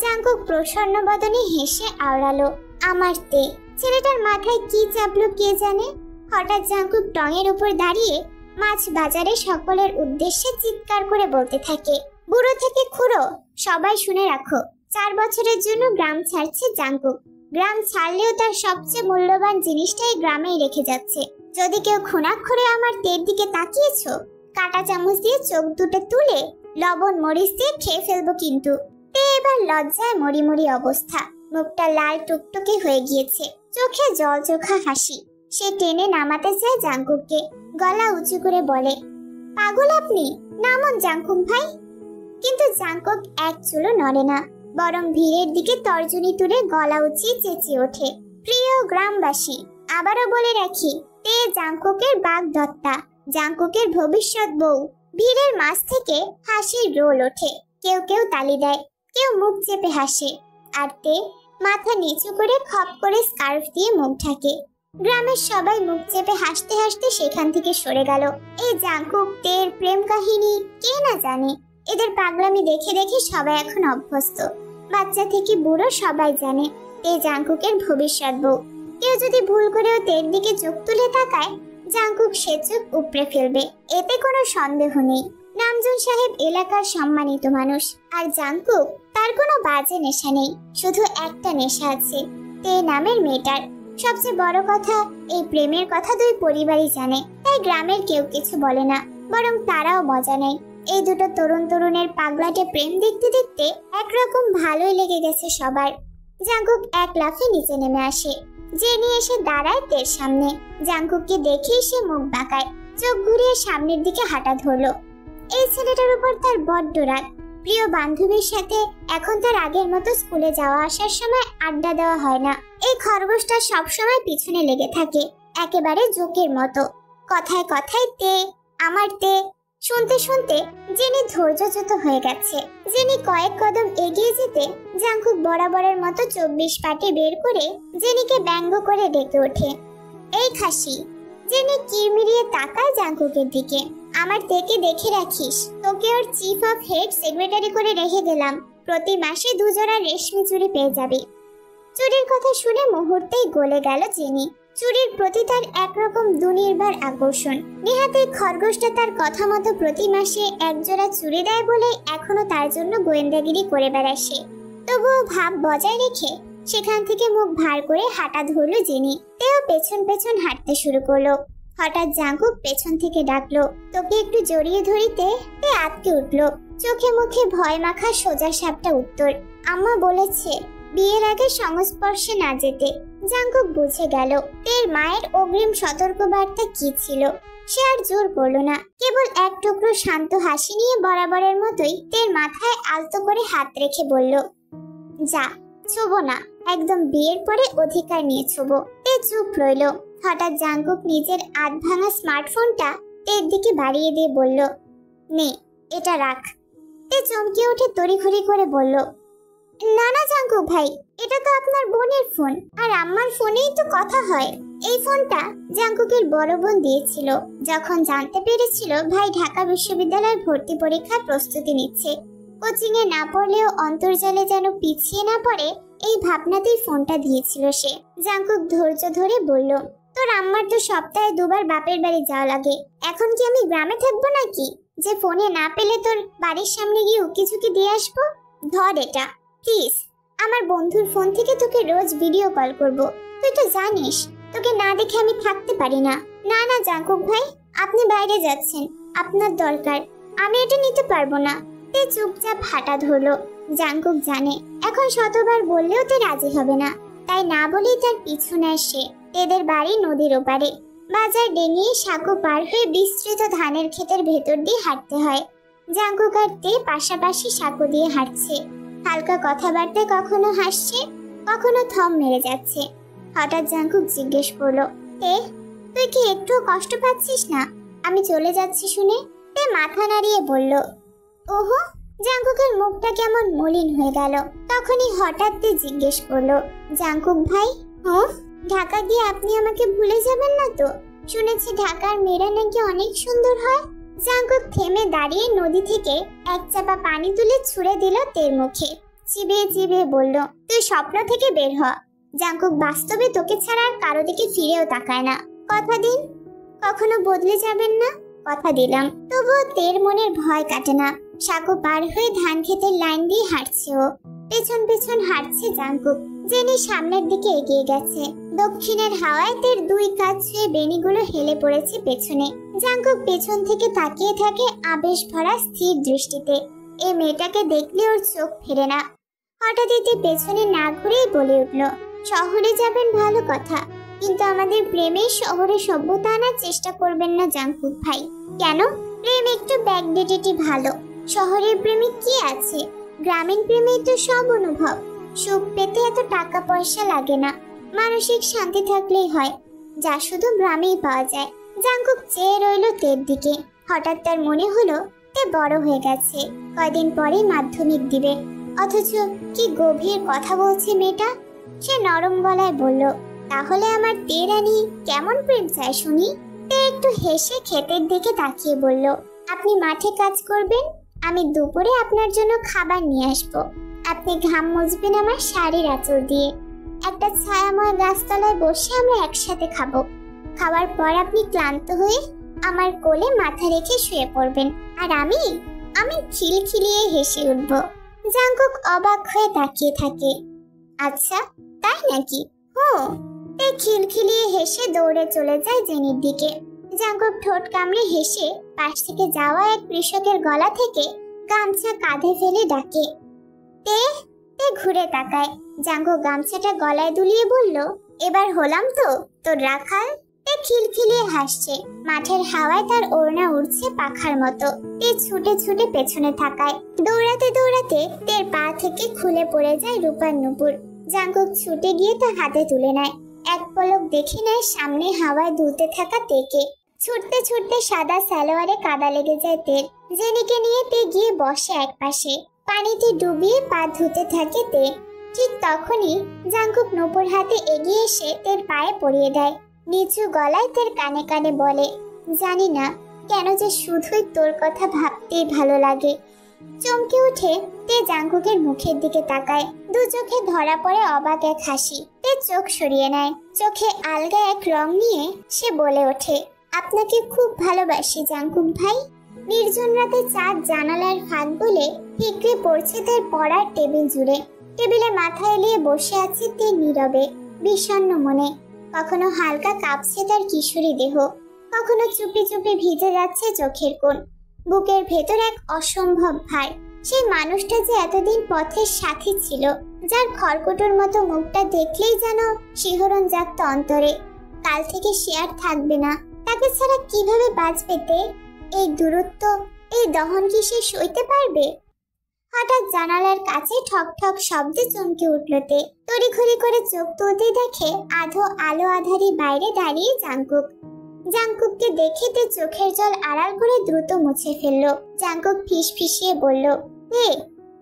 জাঙ্কুক প্রসন্ন বদনে হেসে আওড়ালো, আমার তে। ছেলেটার মাথায় কি চাপলো কে জানে। হঠাৎ জাঙ্কুক টঙের উপর দাঁড়িয়ে মাছ বাজারে সকলের উদ্দেশ্যে চিৎকার করে বলতে থাকে, বুড়ো থেকে খুড়ো সবাই শুনে রাখো, 4 বছরের জন্য গ্রাম ছাড়ছে জাংকুক। গ্রাম ছাড়লেও তার সবচেয়ে মূল্যবান জিনিসটাই গ্রামেই রেখে যাচ্ছে। যদি কেউ খুনাক্ষরে আমার তের দিকে তাকিয়েছো, কাঁটা চামচ দিয়ে চোখ দুটো তুলে লবণ মরিচ দিয়ে খেয়ে ফেলবো কিন্তু। তে এবার লজ্জায় মরি অবস্থা, মুখটা লাল টুকটুকে হয়ে গিয়েছে, চোখে জল চোখা হাসি। সে টেনে নামাতে চায় জাংকুককে, গলা উঁচু করে বলে, পাগল আপনি, নামুন জাংকুক ভাই। কিন্তু জাংকুক এক চুলো নড়ে না, বরং ভিড়ের দিকে তর্জনী তুলে গলা উঁচিয়ে চেঁচিয়ে ওঠে, প্রিয় গ্রামবাসী, আবারও বলে রাখি, তে জাংকুকের বাগদত্তা, জাংকুকের ভবিষ্যৎ বউ। ভিড়ের মাঝ থেকে হাসির রোল ওঠে, কেউ কেউ তালি দেয়, কেউ মুখ চেপে হাসে, আর তে মাথা নিচু করে খপ করে স্কার্ফ দিয়ে মুখ ঢাকে। গ্রামের সবাই মুখ চেপে হাসতে হাসতে সেখান থেকে সরে গেল। এই জাংকুক তের প্রেম কাহিনী কে না জানে। এদের পাগলামি দেখে দেখে সবাই এখন অভ্যস্ত, বাচ্চা থেকে বুড়ো সবাই জানে তে জাংকুকের ভবিষ্যৎ বউ। কেউ যদি ভুল করেও তের দিকে চোখ তুলে তাকায়, জাংকুক সে চোখ উপড়ে ফেলবে, এতে কোনো সন্দেহ নেই। নামজুন সাহেব এলাকার সম্মানিত মানুষ, আর জাংকুক তার কোনো বাজে নেশা নেই, শুধু একটা নেশা আছে, তে নামের মেয়েটার। সবচেয়ে বড় কথা, এই প্রেমের কথা দুই পরিবারই জানে, তাই গ্রামের কেউ কিছু বলে না, বরং তারাও মজা নেয়। এই দুটো তরুণ তরুণের পাগলাটে প্রেম দেখতে দেখতে একরকম ভালোই লেগে গেছে সবার। জাংকুক এক লাফে নিচে নেমে আসে, জেনি এসে দাঁড়ায় তের সামনে। জাংকুককে দেখেই সে মুখ বাঁকায়, চোখ ঘুরিয়ে সামনের দিকে হাঁটা ধরলো। এই ছেলেটার উপর তার বড্ড রাগ। প্রিয় বান্ধবীর সাথে এখন তার আগের মতো স্কুলে যাওয়া আসার সময় আড্ডা দেওয়া হয় না। এই খরগোশটা সবসময় পিছনে লেগে থাকে, একেবারে জোকের মতো। কথায় কথায় তে, আমার তে শুনতে শুনতে জেনি ধৈর্যচ্যুত হয়ে গেছে। জেনি কয়েক কদম এগিয়ে যেতে জাংকুক বরাবরের মতো 24 পাটি বের করে জেনিকে ব্যঙ্গ করে ডেকে ওঠে, এই খাসি। জেনি কিরমিরিয়ে তাকায় জাংকুকের দিকে, আমার তেকে দেখে রাখিস, তোকে ওর চিফ অফ হেড সেক্রেটারি করে রেখে গেলাম, প্রতি মাসে 2 জোড়া রেশমি চুড়ি পেয়ে যাবি। চুড়ির কথা শুনে মুহূর্তেই গলে গেল জেনি। চুড়ির প্রতি তার একরকম দুনির্বার আকর্ষণ। নেহাতে খরগোশটা তার কথা মতো প্রতি মাসে 1 জোড়া চুড়ি দেয় বলে এখনো তার জন্য গোয়েন্দাগিরি করে বেড়ায় সে। তবুও ভাব বজায় রেখে সেখান থেকে মুখ ভার করে হাঁটা ধরলো জেনি। তেও পেছন পেছন হাঁটতে শুরু করলো। হঠাৎ জাংকুক পেছন থেকে ডাকলো, তোকে একটু জড়িয়ে ধরিতে। তে আটকে উঠলো, চোখে মুখে ভয় মাখা সোজা সাপটা উত্তর, আম্মা বলেছে বিয়ের আগে সংস্পর্শে না যেতে। জাংকুক বুঝে গেল তের মায়ের অগ্রিম সতর্কবার্তা কি ছিল। সে আর জোর করলো না, কেবল এক টুকরো শান্ত হাসি নিয়ে বরাবরের মতোই তের মাথায় আলতো করে হাত রেখে বলল, যা, ছোবো না, একদম বিয়ের পরে অধিকার নিয়ে ছোবো। তে চুপ রইল। হঠাৎ জাংকুক নিজের আধ ভাঙা স্মার্টফোনটা তের দিকে বাড়িয়ে দিয়ে বলল, নে, এটা রাখ। তে চমকে উঠে তড়িঘড়ি করে বলল, না না জাংকুক ভাই, এটা তো আপনার বোনের ফোন, আর আম্মার ফোনেই তো কথা হয়। এই ফোনটা জাংকুকের বড় বোন দিয়েছিল যখন জানতে পেরেছিল ভাই ঢাকা বিশ্ববিদ্যালয়ের ভর্তি পরীক্ষার প্রস্তুতি নিচ্ছে। কোচিং এ না পড়লেও অন্তর্জালে যেন পিছিয়ে না পড়ে, এই ভাবনাতেই ফোনটা দিয়েছিল সে। জাংকুক ধৈর্য ধরে বলল, তোর আম্মার তো সপ্তাহে 2 বার বাপের বাড়ি যাওয়া লাগে, এখন কি আমি গ্রামে থাকবো নাকি যে ফোনে না পেলে তোর বাড়ির সামনে গিয়ে উকিঝুঁকি দিয়ে আসবো? ধর এটা প্লিজ, আমার বন্ধুর ফোন থেকে তোকে রোজ ভিডিও কল করব, তুই তো জানিস তোকে না দেখে আমি থাকতে পারি না। না না জাংকুক ভাই, আপনি বাইরে যাচ্ছেন, আপনার দরকার, আমি এটা নিতে পারবো না। তে চুপচাপ হাঁটা ধরলো। জাংকুক জানে এখন শতবার বললেও তে রাজি হবে না, তাই না বলেই তার পিছু নেয় সে। তেদের বাড়ি নদীর ওপারে। বাজার ডেঙিয়ে সাঁকো পার হয়ে বিস্তৃত ধানের ক্ষেতের ভেতর দিয়ে হাঁটতে হয়। জাংকুক আর তে পাশাপাশি সাঁকো দিয়ে হাঁটছে। হালকা কথাবার্তায় কখনো হাসছে, কখনো থম মেরে যাচ্ছে। হঠাৎ জাংকুক জিজ্ঞেস করলো, তে তুই কি একটু কষ্ট পাচ্ছিস না আমি চলে যাচ্ছি শুনে? তে মাথা নাড়িয়ে বলল, ওহো। জাংকুকের মুখটা কেমন মলিন হয়ে গেল। তখনই হঠাৎ তে জিজ্ঞেস করলো, জাংকুক ভাই, ঢাকা গিয়ে আপনি আমাকে ভুলে যাবেন না তো? শুনেছি ঢাকার মেয়েরা নাকি অনেক সুন্দর হয়। জাংকুক থেমে দাঁড়িয়ে নদী থেকে 1 চাপা পানি তুলে ছুঁড়ে দিল তের মুখে। চিবিয়ে চিবিয়ে বলল, তুই স্বপ্ন থেকে বের হ। জাংকুক বাস্তবে তোকে ছাড়া আর কারো দিকে ফিরেও তাকায় না। কথা দিন কখনো বদলে যাবেন না। কথা দিলাম। তবুও তের মনের ভয় কাটে না। সাঁকো পার হয়ে ধান ক্ষেতের লাইন দিয়ে হাঁটছে ও। পেছন পেছন হাঁটছে জাঙ্কুক। জেনি সামনের দিকে এগিয়ে গেছে। দক্ষিণের হাওয়ায় তের দুই কাঁধ ছুঁয়ে বেনিগুলো হেলে পড়েছে পেছনে। জাঙ্কুক পেছন থেকে তাকিয়ে থাকে আবেশ ভরা স্থির দৃষ্টিতে। এই মেয়েটাকে দেখলে ওর চোখ ফেরে না। হঠাৎ এতে পেছনে না ঘুরেই বলে উঠল, শহরে যাবেন ভালো কথা, কিন্তু আমাদের প্রেমের শহরে সভ্যতা আনার চেষ্টা করবেন না জাঙ্কুক ভাই। কেন? প্রেম একটু ব্যাকডেটেডই ভালো। শহরের প্রেমে কি আছে? গ্রামীণ প্রেমে তো সব অনুভব। সুখ পেতে এত টাকা পয়সা লাগে না, মানসিক শান্তি থাকলেই হয়, যা শুধু গ্রামেই পাওয়া যায়। জাঙ্কুক চেয়ে রইল তের দিকে। হঠাৎ তার মনে হলো তে বড় হয়ে গেছে, কয়দিন পরে মাধ্যমিক দিবে। অথচ কি গভীর কথা বলছে মেয়েটা। সে নরম গলায় বলল, তাহলে আমার তে রানী কেমন প্রেম চায় শুনি? তে একটু হেসে ক্ষেতের দিকে তাকিয়ে বলল, আপনি মাঠে কাজ করবেন, আমি দুপুরে আপনার জন্য খাবার নিয়ে আসবো। আপনি ঘাম মুছবেন আমার শাড়ির আঁচল দিয়ে। একটা ছায়াময় গাছতলায় বসে আমরা একসাথে খাবো। খাওয়ার পর আপনি ক্লান্ত হয়ে আমার কোলে মাথা রেখে শুয়ে পড়বেন, আর আমি খিলখিলিয়ে হেসে উঠব। জাঙ্কুক অবাক হয়ে তাকিয়ে থাকে। আচ্ছা তাই নাকি? তে খিলখিলিয়ে হেসে দৌড়ে চলে যায় জেনির দিকে। জাঙ্কুক ঠোঁট কামড়ে হেসে পাশ থেকে যাওয়া এক কৃষকের গলা থেকে গামছা কাঁধে ফেলে ডাকে, তে। তে ঘুরে তাকায়। জাঙ্কুক গামছাটা গলায় দুলিয়ে বলল, এবার হলাম তো তোর রাখাল। তে খিলখিলিয়ে হাসছে। মাঠের হাওয়ায় তার ওড়না উড়ছে পাখার মতো। তে ছুটে ছুটে পেছনে থাকায়। দৌড়াতে দৌড়াতে তের পা থেকে খুলে পড়ে যায় রূপার নুপুর। জাঙ্কুক ছুটে গিয়ে তা হাতে তুলে নেয়। এক পলক দেখে নেয় সামনে হাওয়ায় দুলতে থাকা তেকে। ছুটতে ছুটতে সাদা সালোয়ারে কাদা লেগে যায় তের। জেনিকে নিয়ে তে গিয়ে বসে এক পাশে। পানিতে ডুবিয়ে পা ধুতে থাকে তে। ঠিক তখনই জাঙ্কুক নুপুর হাতে এগিয়ে এসে তের পায়ে পরিয়ে দেয়। নিচু গলায় তের কানে কানে বলে, জানি না কেন যে শুধুই তোর কথা ভাবতেই ভালো লাগে। চমকে উঠে তে জাঙ্কুকের মুখের দিকে তাকায়। দু চোখে ধরা পড়ে অবাক এক হাসি। তে চোখ সরিয়ে নেয়। চোখে আলগা এক রং নিয়ে সে বলে ওঠে, আপনাকে খুব ভালোবাসি জাঙ্কুক ভাই। নির্জন রাতে চাঁদ জানালার ফাঁক বলে ঠিকরে পড়ছে তার পড়ার টেবিল জুড়ে। টেবিলে মাথা এলিয়ে বসে আছে তে নীরবে, বিষণ্ণ মনে। কখনো হালকা কাঁপছে তার কিশোরী দেহ, কখনো চুপি চুপি ভিজে যাচ্ছে চোখের কোণ। বুকের ভেতর এক অসম্ভব ভার। সেই মানুষটা যে এতদিন পথের সাথী ছিল, যার খড়কুটোর মতো মুখটা দেখলেই যেন শিহরণ জাগত অন্তরে। কাল থেকে সে আর থাকবে না। তাকে ছাড়া কিভাবে বাঁচবে তে? এই দূরত্ব, এই দহন কি সে সইতে পারবে? হঠাৎ জানালার কাছে ঠক ঠক শব্দে চমকে উঠল তে। তড়িঘড়ি করে চোখ তুলতে দেখে আধো আলো আধারি বাইরে দাঁড়িয়ে জাঙ্কুক। জাঙ্কুককে দেখে তে চোখের জল আড়াল করে দ্রুত মুছে ফেললো। জাঙ্কুক ফিস ফিসিয়ে বলল, তে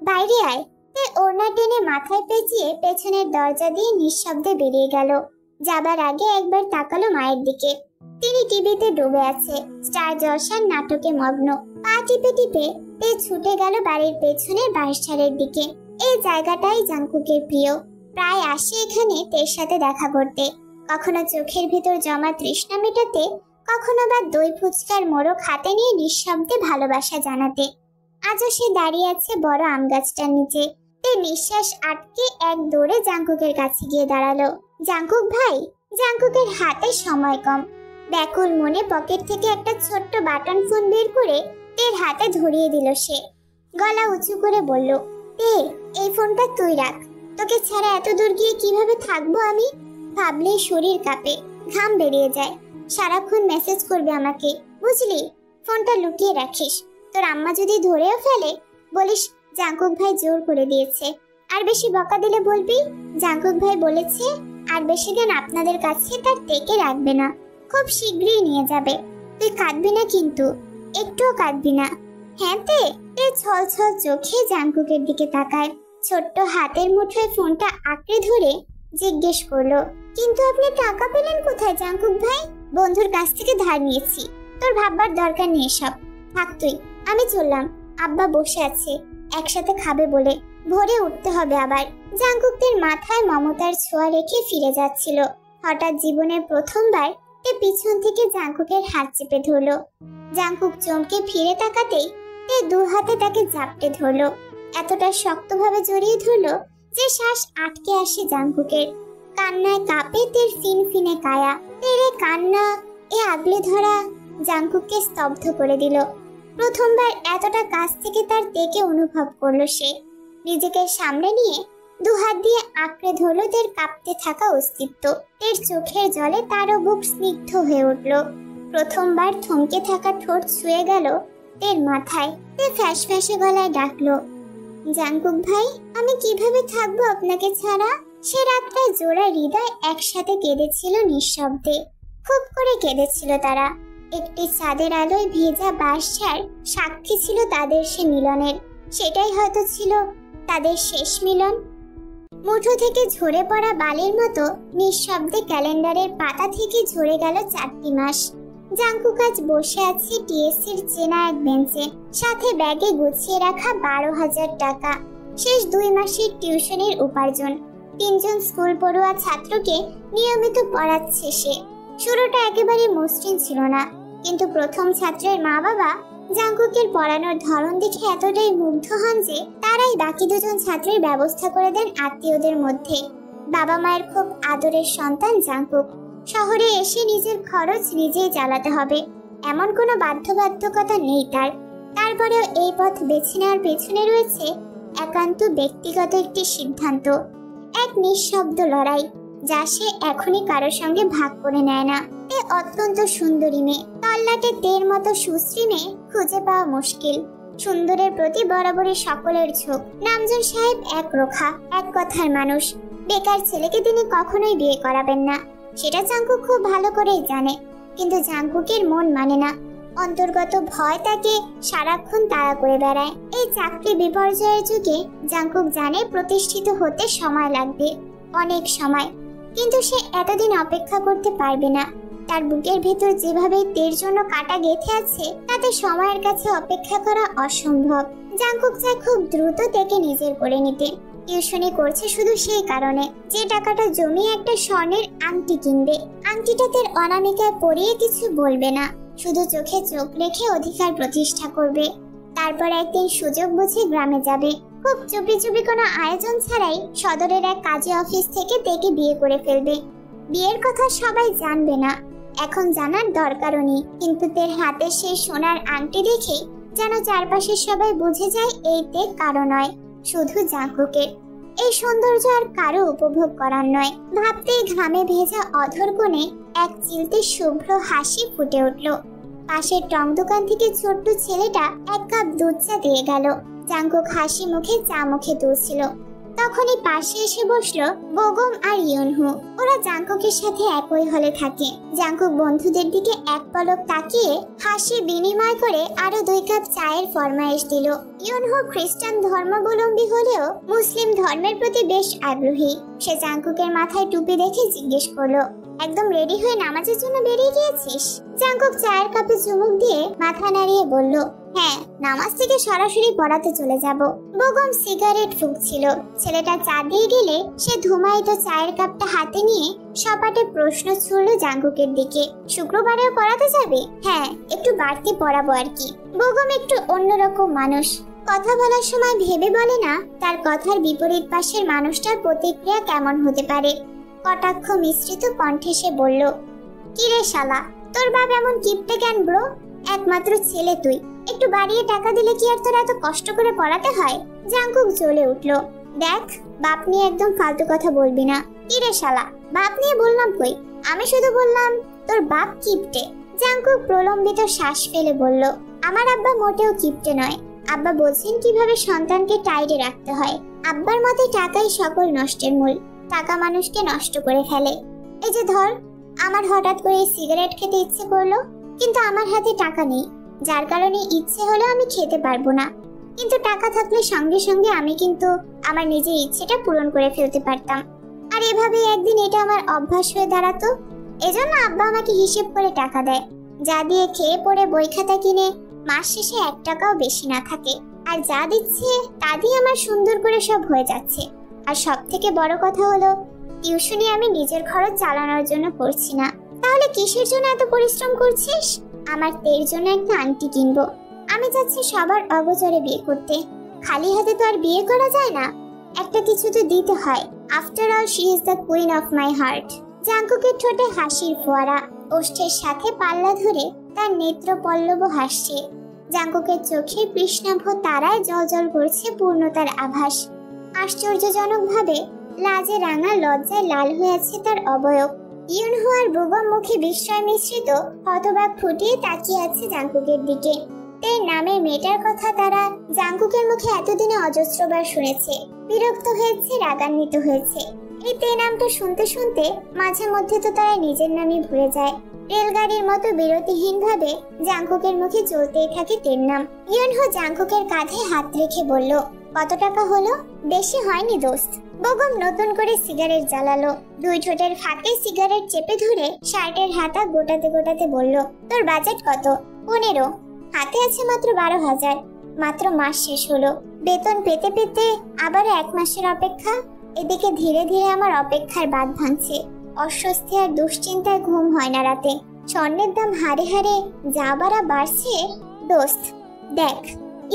বাইরে আয়। তে ওড়না টেনে মাথায় পেঁচিয়ে পেছনের দরজা দিয়ে নিঃশব্দে বেরিয়ে গেল। যাবার আগে একবার তাকালো মায়ের দিকে। তিনি টিভিতে ডুবে আছে, স্টার জলসার নাটকে মগ্ন। পা টিপে টিপে তে ছুটে গেল বাড়ির পেছনের বাঁশঝাড়ের দিকে। এই জায়গাটাই জাঙ্কুকের প্রিয়। প্রায় আসে এখানে তের সাথে দেখা করতে। কখনো চোখের ভিতর জমা তৃষ্ণা মেটাতে, কখনো বা দই ফুচকার মোড়ক হাতে নিয়ে নিঃশব্দে ভালোবাসা জানাতে। আজও সে দাঁড়িয়ে আছে বড় আম গাছটার নিচে। তে নিঃশ্বাস আটকে এক দৌড়ে জাঙ্কুকের কাছে গিয়ে দাঁড়ালো। জাঙ্কুক ভাই। জাঙ্কুকের হাতে সময় কম। ব্যাকুল মনে পকেট থেকে একটা ছোট্ট বাটন ফোন বের করে তের হাতে ধরিয়ে দিল সে। গলা উঁচু করে বলল, তে এই ফোনটা তুই রাখ। তোকে ছাড়া এত দূর গিয়ে কিভাবে থাকবো আমি? ভাবলেই শরীর কাঁপে, ঘাম বেরিয়ে যায়। সারাক্ষণ মেসেজ করবে আমাকে, বুঝলি? ফোনটা লুকিয়ে রাখিস। তোর আম্মা যদি ধরেও ফেলে, বলিস জাঙ্কুক ভাই জোর করে দিয়েছে। আর বেশি বকা দিলে বলবি জাঙ্কুক ভাই বলেছে আর বেশি দিন আপনাদের কাছে তার টেকে রাখবে না, খুব শীঘ্রই নিয়ে যাবে। তুই কাঁদবি না কিন্তু, একটুও কাঁদবি না। হ্যাঁ তে। ছল ছল চোখে জাঙ্কুকের দিকে তাকায়। ছোট্ট হাতের মুঠোয় ফোনটা আঁকড়ে ধরে জিজ্ঞেস করলো, কিন্তু আপনি টাকা পেলেন কোথায় জাঙ্কুক ভাই? বন্ধুর কাছ থেকে ধার নিয়েছি। তোর ভাববার দরকার নেই সব। থাক তুই, আমি চললাম। আব্বা বসে আছে, একসাথে খাবে বলে। ভোরে উঠতে হবে আবার। জাঙ্কুকদের মাথায় মমতার ছোঁয়া রেখে ফিরে যাচ্ছিল। হঠাৎ জীবনের প্রথমবার তে পিছন থেকে জাঙ্কুকের হাত চেপে ধরলো। জাঙ্কুক চমকে ফিরে তাকাতেই তে দু হাতে তাকে জাপটে ধরলো। এতটা শক্তভাবে জড়িয়ে ধরলো যে শ্বাস আটকে আসে জাংকুকের। কান্নায় কাঁপে তের ফিনফিনে কায়া। তের কান্না, এ আগলে ধরা জাংকুককে স্তব্ধ করে দিল। প্রথমবার এতটা কাছ থেকে তার তেকে অনুভব করলো সে। নিজেকে সামনে নিয়ে দুহাত দিয়ে আঁকড়ে ধরল তের কাঁপতে থাকা অস্তিত্ব। তের চোখের জলে তারও বুক স্নিগ্ধ হয়ে উঠল। প্রথমবার থমকে থাকা ঠোঁট ছুঁয়ে গেল তের মাথায়। তে ফ্যাস ফ্যাসে গলায় ডাকলো, জাংকুক ভাই, আমি কিভাবে থাকবো আপনাকে ছাড়া? সে রাতটায় জোড়া হৃদয় একসাথে কেঁদেছিল নিঃশব্দে। খুব করে কেঁদেছিল তারা। একটি চাঁদের আলোয় ভেজা বাঁশঝাড় সাক্ষী ছিল তাদের সে মিলনের। সেটাই হয়তো ছিল তাদের শেষ মিলন। মুঠো থেকে ঝরে পড়া বালির মতো নিঃশব্দে ক্যালেন্ডারের পাতা থেকে ঝরে গেল 4টি মাস। জাংকুক আজ বসে আছে টিএসসির চেনা এক বেঞ্চে, সাথে ব্যাগে গুছিয়ে রাখা 12,000 টাকা। শেষ 2 মাসের টিউশনের উপার্জন। 3 জন স্কুল পড়ুয়া ছাত্রকে নিয়মিত পড়াচ্ছে সে। শুরুটা একেবারে মসৃণ ছিল না, কিন্তু প্রথম ছাত্রের মা বাবা জাংকুকের পড়ানোর ধরন দেখে এতটাই মুগ্ধ হন যে তারাই বাকি 2 জন ছাত্রের ব্যবস্থা করে দেন আত্মীয়দের মধ্যে। বাবা মায়ের খুব আদরের সন্তান জাংকুক। শহরে এসে নিজের খরচ নিজেই চালাতে হবে, এমন কোনো বাধ্যবাধকতা নেই তার। তারপরেও এই পথ বেছে নেওয়ার পেছনে রয়েছে একান্ত ব্যক্তিগত একটি সিদ্ধান্ত, এক নিঃশব্দ লড়াই, যা সে এখনই কারোর সঙ্গে ভাগ করে নেয় না। এ অত্যন্ত সুন্দরী মেয়ে, তল্লাটে তের মতো সুশ্রী মেয়ে খুঁজে পাওয়া মুশকিল। সুন্দরের প্রতি বরাবরই সকলের ঝোঁক। নামজন সাহেব এক রোখা, এক কথার মানুষ। বেকার ছেলেকে তিনি কখনোই বিয়ে করাবেন না, সেটা জাংকুক খুব ভালো করেই জানে। কিন্তু জাংকুকের মন মানে না। অন্তর্গত ভয় তাকে সারাক্ষণ তাড়া করে বেড়ায়। এই চাকরি বিপর্যয়ের যুগে জাংকুক জানে প্রতিষ্ঠিত হতে সময় লাগবে, অনেক সময়। কিন্তু সে এতদিন অপেক্ষা করতে পারবে না। তার বুকের ভেতর যেভাবে তের জন্য কাটা গেঁথে আছে, তাতে সময়ের কাছে অপেক্ষা করা অসম্ভব। জাংকুক চায় খুব দ্রুত তেকে নিজের করে নিতে। টিউশনি করছে শুধু সেই কারণে যে টাকাটা জমিয়ে একটা স্বর্ণের আংটি কিনবে। আংটিটা তের অনামিকায় পরিয়ে কিছু বলবে না, শুধু চোখে চোখ রেখে অধিকার প্রতিষ্ঠা করবে। তারপর একদিন সুযোগ বুঝে গ্রামে যাবে। খুব চুপি চুপি কোনো আয়োজন ছাড়াই সদরের এক কাজী অফিস থেকে তেকে বিয়ে করে ফেলবে। বিয়ের কথা সবাই জানবে না, এখন জানার দরকারও নেই। কিন্তু তের হাতে সেই সোনার আংটি দেখে যেন চারপাশের সবাই বুঝে যায় এই তে কারো নয়, শুধু জাংকুকের। এই সৌন্দর্য আর কারো উপভোগ করার নয়। ভাবতেই ঘামে ভেজা অধর কোণে এক চিলতে শুভ্র হাসি ফুটে উঠল। পাশের টং দোকান থেকে ছোট্ট ছেলেটা 1 কাপ দুধ চা দিয়ে গেল। জাংকুক হাসি মুখে চা মুখে তুলছিল। তখনই পাশে এসে বসলো বেগম আর ইউনহু। ওরা জাংকুকের সাথে একই হলে থাকে। জাংকুক বন্ধুদের দিকে এক পলক তাকিয়ে হাসি বিনিময় করে আরো 2 কাপ চায়ের ফরমায়েশ দিল। ইউনহু খ্রিস্টান ধর্মাবলম্বী হলেও মুসলিম ধর্মের প্রতি বেশ আগ্রহী। সে জাংকুকের মাথায় টুপি দেখে জিজ্ঞেস করলো, একদম রেডি হয়ে নামাজের জন্য বেরিয়ে গিয়েছিস? জাংকুক চায়ের কাপে চুমুক দিয়ে মাথা নাড়িয়ে বলল, হ্যাঁ, নামাজ থেকে সরাসরি পড়াতে চলে যাব। বেগম সিগারেট ফুঁকছিল। ছেলেটা চা দিয়ে গেলে সে ধুমায়িত চায়ের কাপটা হাতে নিয়ে সপাটে প্রশ্ন ছুড়ল জাংকুকের দিকে, শুক্রবারেও পড়াতে যাবে? হ্যাঁ, একটু বাড়তি পড়াবো আর কি। বেগম একটু অন্যরকম মানুষ। কথা বলার সময় ভেবে বলে না তার কথার বিপরীত পাশের মানুষটার প্রতিক্রিয়া কেমন হতে পারে। কটাক্ষ মিশ্রিত কণ্ঠে সে বলল, কিরে শালা, তোর বাপ এমন কিপটে কেন ব্রো? একমাত্র ছেলে তুই, একটু বাড়িয়ে টাকা দিলে কি আর তোর এত কষ্ট করে পড়াতে হয়? জাংকুক জ্বলে উঠল, দেখ, বাপ নিয়ে একদম ফালতু কথা বলবি না। কিরে শালা, বাপ নিয়ে বললাম কই? আমি শুধু বললাম তোর বাপ কিপটে। জাংকুক প্রলম্বিত শ্বাস ফেলে বলল, আমার আব্বা মোটেও কিপটে নয়। আব্বা বোঝেন কিভাবে সন্তানকে টাইটে রাখতে হয়। আব্বার মতে টাকাই সকল নষ্টের মূল। টাকা মানুষকে নষ্ট করে ফেলে। এই যে ধর, আমার হঠাৎ করে সিগারেট খেতে ইচ্ছে করলো, কিন্তু আমার হাতে টাকা নেই, যার কারণে ইচ্ছে হলেও আমি খেতে পারবো না। কিন্তু টাকা থাকলে সঙ্গে সঙ্গে আমি কিন্তু আমার নিজের ইচ্ছেটা পূরণ করে ফেলতে পারতাম। আর এভাবে একদিন এটা আমার অভ্যাস হয়ে দাঁড়াতো। এজন্য আব্বা আমাকে হিসেব করে টাকা দেয়, যা দিয়ে খেয়ে পড়ে বই খাতা কিনে মাস শেষে 1 টাকাও বেশি না থাকে। আর যা দিচ্ছে তা দিয়ে আমার সুন্দর করে সব হয়ে যাচ্ছে। আর সব থেকে বড় কথা হলো, টিউশনি আমি নিজের খরচ চালানোর জন্য করছি না। তাহলে কিসের জন্য এত পরিশ্রম করছিস? আমার তের জন্য একটা আংটি কিনবো। আমি যাচ্ছি সবার অগোচরে বিয়ে করতে। খালি হাতে তো আর বিয়ে করা যায় না, একটা কিছু তো দিতে হয়। After all she is the queen of my heart. জাঙ্কুকের ঠোঁটে হাসির ফোয়ারা, ওষ্ঠের সাথে পাল্লা ধরে তার নেত্র পল্লব হাসছে। জাঙ্কুকের চোখে কৃষ্ণাভ তারায় জলজল করছে পূর্ণতার আভাস। আশ্চর্যজনকভাবে লাজে রাঙা, লজ্জায় লাল হয়ে আছে তার অবয়ব। ইউনহো আর বেগম মুখে বিস্ময় মিশ্রিত হতবাক ফুটিয়ে তাকিয়ে আছে জাঙ্কুকের দিকে। তার নামের মেয়েটার কথা তারা জাঙ্কুকের মুখে এতদিনে অজস্রবার শুনেছে, বিরক্ত হয়েছে, রাগান্বিত হয়েছে। এই তে নামটা শুনতে শুনতে মাঝে মধ্যে তো তারা নিজের নামই ভুলে যায়। রেলগাড়ির মতো বিরতিহীন ভাবে জাঙ্কুকের মুখে চলতেই থাকে তের নাম। ইউনহো জাঙ্কুকের কাঁধে হাত রেখে বলল, কত টাকা হলো? বেশি হয়নি দোস্ত। বেগম নতুন করে সিগারেট জ্বালালো, দুই ঠোঁটের ফাঁকে সিগারেট চেপে ধরে শার্টের হাতা গোটাতে গোটাতে বলল, তোর বাজেট কত? 15। হাতে আছে মাত্র 12,000। মাত্র মাস শেষ হলো, বেতন পেতে পেতে আবারও 1 মাসের অপেক্ষা। এদিকে ধীরে ধীরে আমার অপেক্ষার বাঁধ ভাঙছে। অস্বস্তি আর দুশ্চিন্তায় ঘুম হয় না রাতে। স্বর্ণের দাম হারে হারে যা বাড়ছে। দোস্ত দেখ,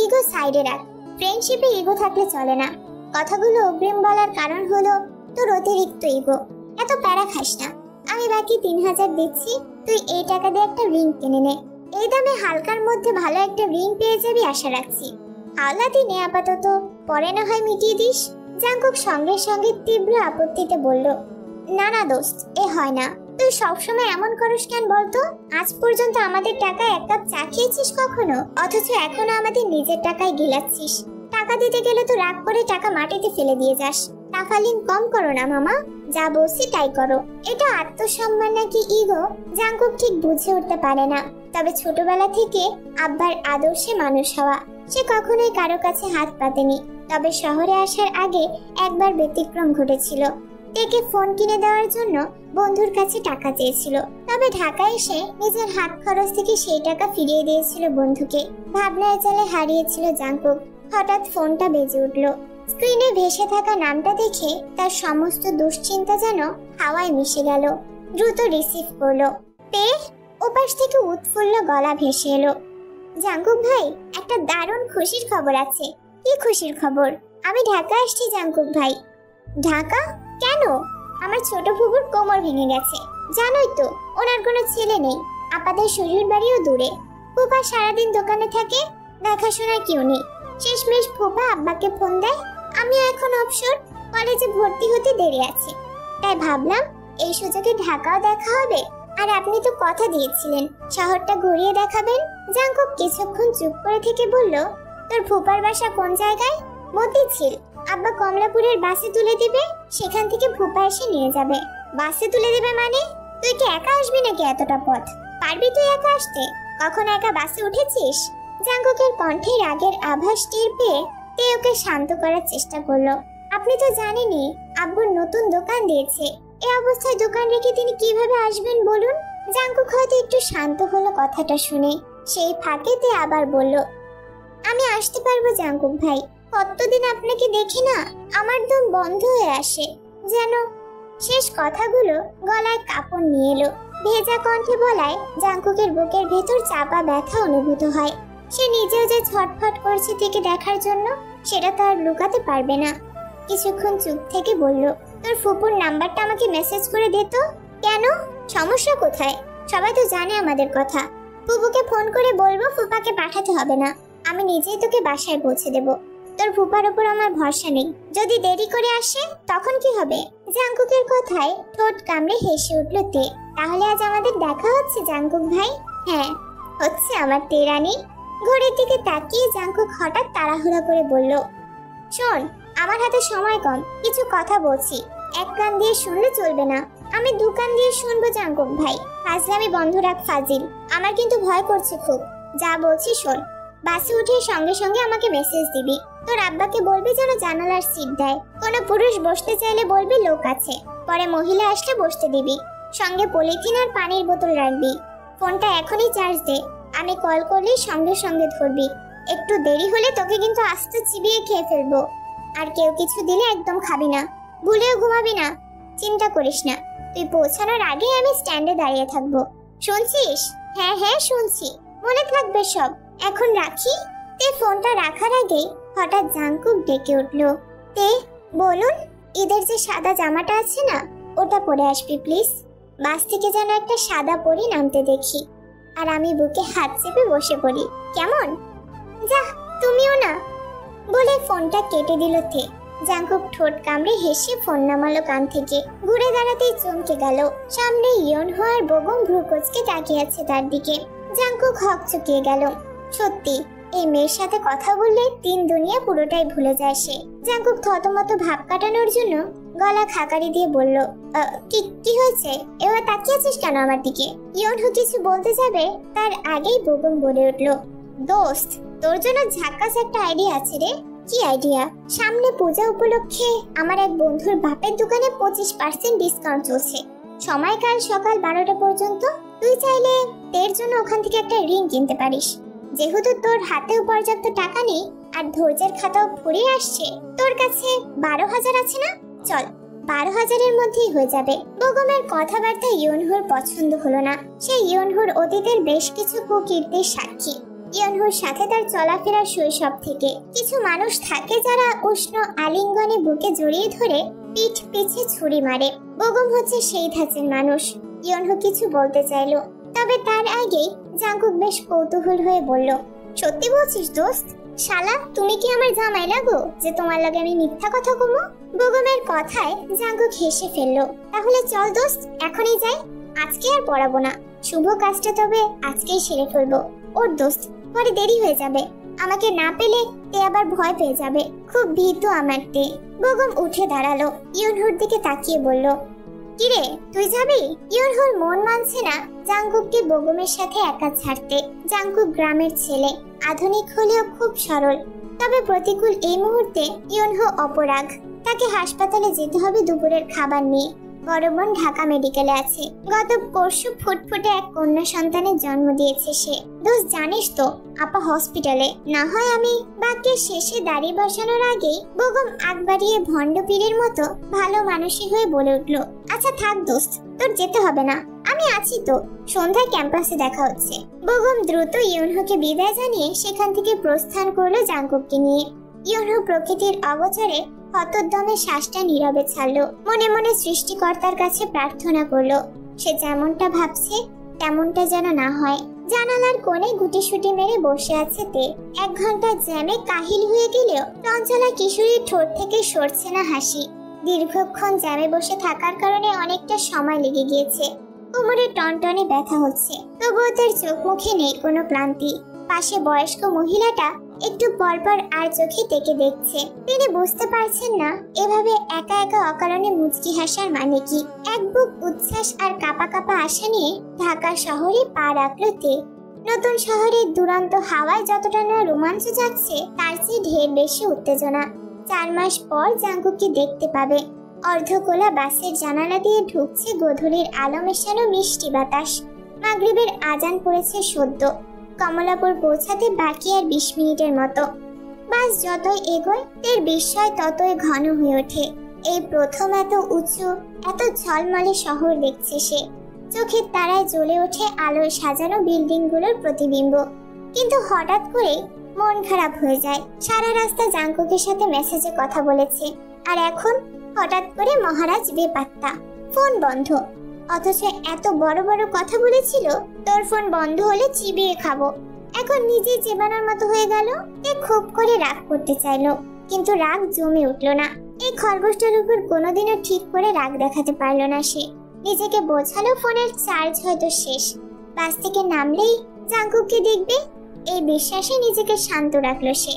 ইগো সাইডে রাখ। ফ্রেন্ডশিপে ইগো থাকলে চলে না। কথাগুলো অগ্রিম বলার কারণ হলো তোর অতিরিক্ত ইগো। এত প্যারা খাস না। আমি বাকি 3,000 দিচ্ছি, তুই এই টাকা দিয়ে একটা রিং কিনে নে। এই দামে হালকার মধ্যে ভালো একটা রিং পেয়ে যাবি আশা রাখছি। হাওলাতি নে আপাতত, পরে না হয় মিটিয়ে দিস। জাঙ্কুক সঙ্গে সঙ্গে তীব্র আপত্তিতে বলল, না না দোস্ত, এ হয় না। তুই সবসময় এমন করিস কেন বলতো? আজ পর্যন্ত আমাদের টাকায় 1 কাপ চা খেয়েছিস কখনো? অথচ এখনো আমাদের নিজের টাকায় গিলাচ্ছিস। টাকা দিতে গেলে তো রাগ করে টাকা মাটিতে ফেলে দিয়ে যাস। টাফালিং কম করো না মামা, যা বলছি তাই করো। এটা আত্মসম্মান নাকি ইগো জাঙ্কুক ঠিক বুঝে উঠতে পারে না। তবে ছোটবেলা থেকে আব্বার আদর্শে মানুষ হওয়া, সে কখনোই কারো কাছে হাত পাতেনি। তবে শহরে আসার আগে একবার ব্যতিক্রম ঘটেছিল। তেকে ফোন কিনে দেওয়ার জন্য বন্ধুর কাছে টাকা চেয়েছিল, তবে ঢাকায় এসে নিজের হাত খরচ থেকে সেই টাকা ফিরিয়ে দিয়েছিল বন্ধুকে। ভাবনায় চালে হারিয়েছিল জাঙ্কুক। হঠাৎ ফোনটা বেজে উঠল। স্ক্রিনে ভেসে থাকা নামটা দেখে তার সমস্ত দুশ্চিন্তা যেন হাওয়ায় মিশে গেল। দ্রুত রিসিভ করলো। পে ওপাশ থেকে উৎফুল্ল গলা ভেসে এলো, জাঙ্কুক ভাই, একটা দারুণ খুশির খবর আছে। কি খুশির খবর? আমি ঢাকা আসছি জাঙ্কুক ভাই। ঢাকা কেন? আমার ছোট ফুফুর কোমর ভেঙে গেছে, জানোই তো। ওনার কোনো ছেলে নেই, আপাদের শ্বশুর বাড়িও দূরে। ফুফা সারাদিন দোকানে থাকে, দেখাশোনার কেউ নেই। শেষমেশ ফুফা আব্বাকে ফোন দেয়, আমিও এখন অবসর, কলেজে ভর্তি হতে দেরি আছে। তাই ভাবলাম এই সুযোগে ঢাকাও দেখা হবে। আর আপনি তো কথা দিয়েছিলেন শহরটা ঘুরিয়ে দেখাবেন। জাঙ্কুক কিছুক্ষণ চুপ করে থেকে বলল, তোর ফুফার বাসা কোন জায়গায়? মতিঝিল। আব্বা কমলাপুরের বাসে তুলে দিবে, সেখান থেকে ফুফা এসে নিয়ে যাবে। বাসে তুলে দেবে মানে? তুই কি একা আসবি নাকি এতটা পথ? পারবি তুই একা আসতে? কখনো একা বাসে উঠেছিস? জাঙ্কুকের কণ্ঠে রাগের আভাস টের পেয়ে তে ওকে শান্ত করার চেষ্টা করলো। আপনি তো জানেনই আব্বুর নতুন দোকান দিয়েছে, এই অবস্থায় দোকান রেখে তিনি কিভাবে আসবেন বলুন? জাঙ্কুক হয়তো একটু শান্ত হলো কথাটা শুনে। সেই ফাঁকেতে আবার বলল, আমি আসতে পারবো জাঙ্কুক ভাই। কতদিন আপনাকে দেখি না, আমার দম বন্ধ হয়ে আসে যেন। শেষ কথাগুলো গলায় কাপড় নিয়ে এলো। ভেজা কণ্ঠে বলায় জাঙ্কুকের বুকের ভেতর চাপা ব্যথা অনুভূত হয়। সে নিজেও যে ছটফট করছে থেকে দেখার জন্য, সেটা তো আর লুকাতে পারবে না। কিছুক্ষণ চুপ থেকে বলল, তোর ফুপুর নাম্বারটা আমাকে মেসেজ করে দে তো। কেন? সমস্যা কোথায়? সবাই তো জানে আমাদের কথা। ফুপুকে ফোন করে বলবো ফুপাকে পাঠাতে হবে না, আমি নিজেই তোকে বাসায় পৌঁছে দেব। তোর ফুপার উপর আমার ভরসা নেই, যদি দেরি করে আসে তখন কি হবে? জাঙ্কুকের কথায় ঠোঁট কামড়ে হেসে উঠল তে। তাহলে আজ আমাদের দেখা হচ্ছে জাঙ্কুক ভাই? হ্যাঁ হচ্ছে আমার তে রানী। ঘড়ির দিকে তাকিয়ে জাঙ্কুক হঠাৎ তাড়াহুড়া করে বলল, শোন, আমার হাতে সময় কম, কিছু কথা বলছি। এক কান দিয়ে শুনলে চলবে না, আমি 2 কান দিয়ে শুনবো জাঙ্কুক ভাই। ফাজলামি বন্ধ রাখ ফাজিল, আমার কিন্তু ভয় করছে খুব। যা বলছি শোন, বাসে উঠে সঙ্গে সঙ্গে আমাকে মেসেজ দিবি। তোর আব্বাকে বলবি যেন জানালার সিট দেয়। কোনো পুরুষ বসতে চাইলে বলবি লোক আছে, পরে মহিলা আসলে বসতে দিবি। সঙ্গে পলিথিন আর পানির বোতল রাখবি। ফোনটা এখনই চার্জ দে, আমি কল করলেই সঙ্গে সঙ্গে ধরবি। একটু দেরি হলে তোকে কিন্তু আস্তে চিবিয়ে খেয়ে ফেলবো। আর কেউ কিছু দিলে একদম খাবি না, ভুলেও ঘুমাবি না। চিন্তা করিস না, তুই পৌঁছানোর আগে আমি স্ট্যান্ডে দাঁড়িয়ে থাকবো। শুনছিস? হ্যাঁ হ্যাঁ শুনছি, মনে থাকবে সব। এখন রাখি। তে ফোনটা রাখার আগেই হঠাৎ জাঙ্কুক ডেকে উঠল, তে বলুন। ঈদের যে সাদা জামাটা আছে না, ওটা পরে আসবি প্লিজ। বাস থেকে যেন একটা সাদা পরি নামতে দেখি, আর আমি বুকে হাত চেপে বসে পড়ি, কেমন? যা, তুমিও না, বলে ফোনটা কেটে দিল তে। জাঙ্কুক ঠোঁট কামড়ে হেসে ফোন নামালো কান থেকে। ঘুরে দাঁড়াতেই চমকে গেল, সামনে ইয়নহো আর বেগম ভ্রুকুচকে তাকিয়ে আছে তার দিকে। জাঙ্কুক হকচকিয়ে গেল। সত্যি, এই মেয়ের সাথে কথা বললে তিন দুনিয়া পুরোটাই ভুলে যায় সে। জাঙ্কুক থতমত ভাব কাটানোর জন্য গলা খাকারি দিয়ে বলল, কি হয়েছে? এবার তাকিয়ে আছিস কেন আমার দিকে? ইয়নহো কিছু বলতে যাবে তার আগেই বেগম বলে উঠল, দোস্ত, তোর জন্য ঝাক্কাস একটা আইডিয়া আছে রে। কি আইডিয়া? সামনে পূজা উপলক্ষে আমার এক বন্ধুর বাপের দোকানে 25% ডিসকাউন্ট চলছে। সময়কাল সকাল 12টা পর্যন্ত। তুই চাইলে তের জন্য ওখান থেকে একটা রিং কিনতে পারিস। যেহেতু তোর হাতেও পর্যাপ্ত টাকা নেই আর ধৈর্যের খাতাও ফুরিয়ে আসছে, তোর কাছে 12,000 আছে না? চল, 12,000-এর মধ্যেই হয়ে যাবে। বেগমের কথাবার্তা ইয়নহোর পছন্দ হলো না। সে ইয়নহোর অতীতের বেশ কিছু কুকীর্তির সাক্ষী। ইয়নহোর সাথে তার চলাফেরা শৈশব থেকে। কিছু মানুষ থাকে যারা উষ্ণ আলিঙ্গনে বুকে জড়িয়ে ধরে পিঠ পিছে ছুরি মারে। বেগম হচ্ছে সেই ধাঁচের মানুষ। ইয়নহো কিছু বলতে চাইল, তবে তার আগেই জাঙ্কুক বেশ কৌতূহল হয়ে বলল, সত্যি বলছিস দোস্ত? শালা, তুমি কি আমার জামাই লাগো যে তোমার লাগে আমি মিথ্যা কথা কমো? বেগমের কথায় জাঙ্কুক হেসে ফেলল। তাহলে চল দোস্ত, এখনই যাই। আজকে আর পড়াবো না, শুভ কাজটা তবে আজকেই সেরে ফেলবো। ওর দোস্ত, পরে দেরি হয়ে যাবে। আমাকে না পেলে তে আবার ভয় পেয়ে যাবে। খুব ভীতু আমার তে। বেগম উঠে দাঁড়ালো, ইয়নহোর দিকে তাকিয়ে বলল, কিরে, তুই যাবি? ইয়নহোর মন মানছে না জাঙ্কুককে বেগমের সাথে একা ছাড়তে। জাঙ্কুক গ্রামের ছেলে, আধুনিক হলেও খুব সরল। তবে প্রতিকূল এই মুহূর্তে ইয়নহো অপরাগ। তাকে হাসপাতালে যেতে হবে দুপুরের খাবার নিয়ে। বড় বোন ঢাকা মেডিকেলে আছে। গত পরশু ফুটফুটে এক কন্যা সন্তানের জন্ম দিয়েছে সে। দোস্ত, জানিস তো আপা হসপিটালে। না হয় আমি বাক্যের শেষে দাড়ি বসানোর আগেই বেগম আগ বাড়িয়ে ভণ্ড পীরের মতো ভালো মানুষই হয়ে বলে উঠল, আচ্ছা থাক দোস্ত, তোর যেতে হবে না, আমি আছি তো। সন্ধ্যায় ক্যাম্পাসে দেখা হচ্ছে। বেগম দ্রুত ইয়নহোকে বিদায় জানিয়ে সেখান থেকে প্রস্থান করলো জাঙ্কুককে নিয়ে। ইয়নহো প্রকৃতির অগোচরে হতোদ্যমে শ্বাসটা নীরবে ছাড়লো। মনে মনে সৃষ্টিকর্তার কাছে প্রার্থনা করলো, সে যেমনটা ভাবছে তেমনটা যেন না হয়। জানালার কোণে গুটিসুটি মেরে বসে আছে তে। 1 ঘন্টা জ্যামে কাহিল হয়ে গেলেও চঞ্চলা কিশোরীর ঠোঁট থেকে সরছে না হাসি। দীর্ঘক্ষণ জ্যামে বসে থাকার কারণে অনেকটা সময় লেগে গিয়েছে। কোমরে টনটনে ব্যথা হচ্ছে, তবুও তার চোখ মুখে নেই কোনো ক্লান্তি। পাশে বয়স্ক মহিলাটা একটু পরপর আর চোখে তেকে দেখছে। তিনি বুঝতে পারছেন না এভাবে একা একা অকারণে মুচকি হাসার মানে কি। এক বুক উচ্ছ্বাস আর কাপা কাপা আশা নিয়ে ঢাকা শহরে পা রাখলো তে। নতুন শহরের দুরন্ত হাওয়ায় যতটা না রোমাঞ্চ যাচ্ছে, তার চেয়ে ঢের বেশি উত্তেজনা। 4 মাস পর জাঙ্কুককে দেখতে পাবে। অর্ধকোলা বাসের জানালা দিয়ে ঢুকছে গোধূলির আলো মেশানো মিষ্টি বাতাস। মাগরিবের আজান পড়েছে সদ্য। কমলাপুর পৌঁছাতে বাকি আর 20 মিনিটের মতো। বাস যতই এগোয় এর বিস্ময় ততই ঘন হয়ে ওঠে। এই প্রথম এত উঁচু, এত ঝলমলে শহর দেখছে সে। চোখের তারায় জ্বলে ওঠে আলোয় সাজানো বিল্ডিংগুলোর প্রতিবিম্ব। কিন্তু হঠাৎ করে মন খারাপ হয়ে যায়। সারা রাস্তা জাঙ্কুকের সাথে মেসেজে কথা বলেছে, আর এখন হঠাৎ করে মহারাজ বেপাত্তা, ফোন বন্ধ। অথচ এত বড় বড় কথা বলেছিল, তোর ফোন বন্ধ হলে চিবিয়ে খাবো। এখন নিজে চেবানোর মতো হয়ে গেল। এ খুব করে রাগ করতে চাইলো, কিন্তু রাগ জমে উঠলো না। এই খরগোশটার উপর কোনোদিনও ঠিক করে রাগ দেখাতে পারলো না সে। নিজেকে বোঝালো ফোনের চার্জ হয়তো শেষ। বাস থেকে নামলেই জাঙ্কুককে দেখবে, এই বিশ্বাসে নিজেকে শান্ত রাখলো সে।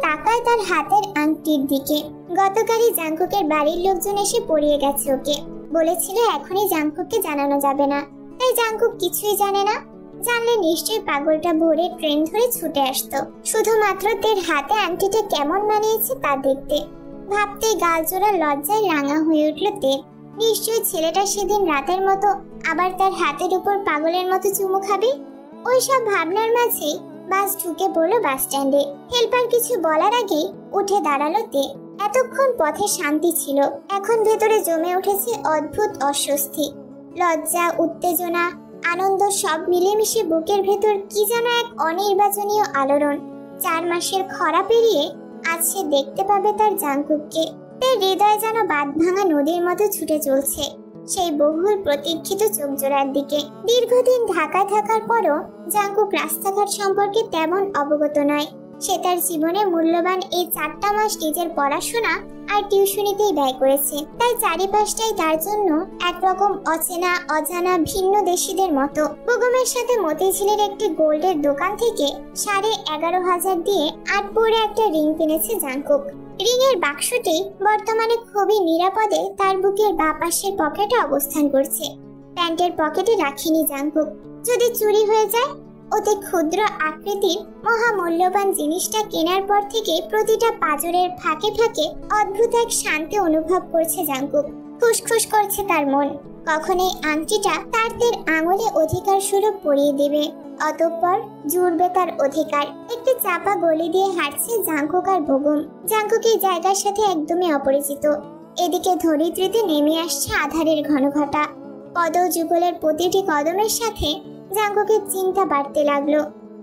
তাকায় তার হাতের আংটির দিকে। গতকালই জাঙ্কুকের বাড়ির লোকজন এসে পড়িয়ে গেছে ওকে। বলেছিল এখনই জাঙ্কুককে জানানো যাবে না, তাই জাঙ্কুক কিছুই জানে না। জানলে নিশ্চয়ই পাগলটা ভোরে ট্রেন ধরে ছুটে আসতো, শুধুমাত্র তের হাতে আংটিটা কেমন মানিয়েছে তা দেখতে। ভাবতেই গালজোড়া লজ্জায় রাঙা হয়ে উঠল তে। নিশ্চয়ই ছেলেটা সেদিন রাতের মতো আবার তার হাতের উপর পাগলের মতো চুমু খাবে। ওইসব ভাবনার মাঝে বাস ঢুকে পড়লো বাস স্ট্যান্ডে। হেল্পার কিছু বলার আগেই উঠে দাঁড়ালো তে। এতক্ষণ পথে শান্তি ছিল, এখন ভেতরে জমে উঠেছে অদ্ভুত অস্বস্তি। লজ্জা, উত্তেজনা, আনন্দ সব মিলেমিশে বুকের ভেতর কি যেন এক অনির্বাচনীয় আলোড়ন। 4 মাসের খরা পেরিয়ে আজ সে দেখতে পাবে তার জাংকুককে। তার হৃদয় যেন বাঁধ ভাঙা নদীর মতো ছুটে চলছে সেই বহুল প্রতীক্ষিত চোখজোড়ার দিকে। দীর্ঘদিন ঢাকায় থাকার পরও জাংকুক রাস্তাঘাট সম্পর্কে তেমন অবগত নয়। সে তার জীবনে মূল্যবান এই 4টা মাস নিজের পড়াশোনা আর টিউশনিতেই ব্যয় করেছে। তাই চারিপাশটাই তার জন্য একরকম অচেনা অজানা ভিন্ন দেশিদের মতো। বেগমের সাথে মতিঝিলের একটি গোল্ডের দোকান থেকে 11,500 দিয়ে 8 পরে একটা রিং কিনেছে জাংকুক। রিংয়ের বাক্সটি বর্তমানে খুবই নিরাপদে তার বুকের বাঁ পাশের পকেটে অবস্থান করছে। প্যান্টের পকেটে রাখিনি জাংকুক। যদি চুরি হয়ে যায়? অতি ক্ষুদ্র আকৃতির মহামূল্যবান জিনিসটা কেনার পর থেকে প্রতিটা পাঁজরের ফাঁকে ফাঁকে অদ্ভুত এক শান্তি অনুভব করছে জাংকুক। খুশখুশ করছে তার মন। কখন এই আংটিটা তার আঙুলে অধিকার স্বরূপ পরিয়ে দেবে, অতঃপর জুড়বে তার অধিকার। একটি চাপা গলি দিয়ে হাঁটছে জাংকুক আর বেগম। জাংকুক এই জায়গার সাথে একদমই অপরিচিত। এদিকে ধরিত্রীতে নেমে আসছে আধারের ঘনঘটা। পদ যুগলের প্রতিটি কদমের সাথে জাংকুকের চিন্তা বাড়তে লাগলো।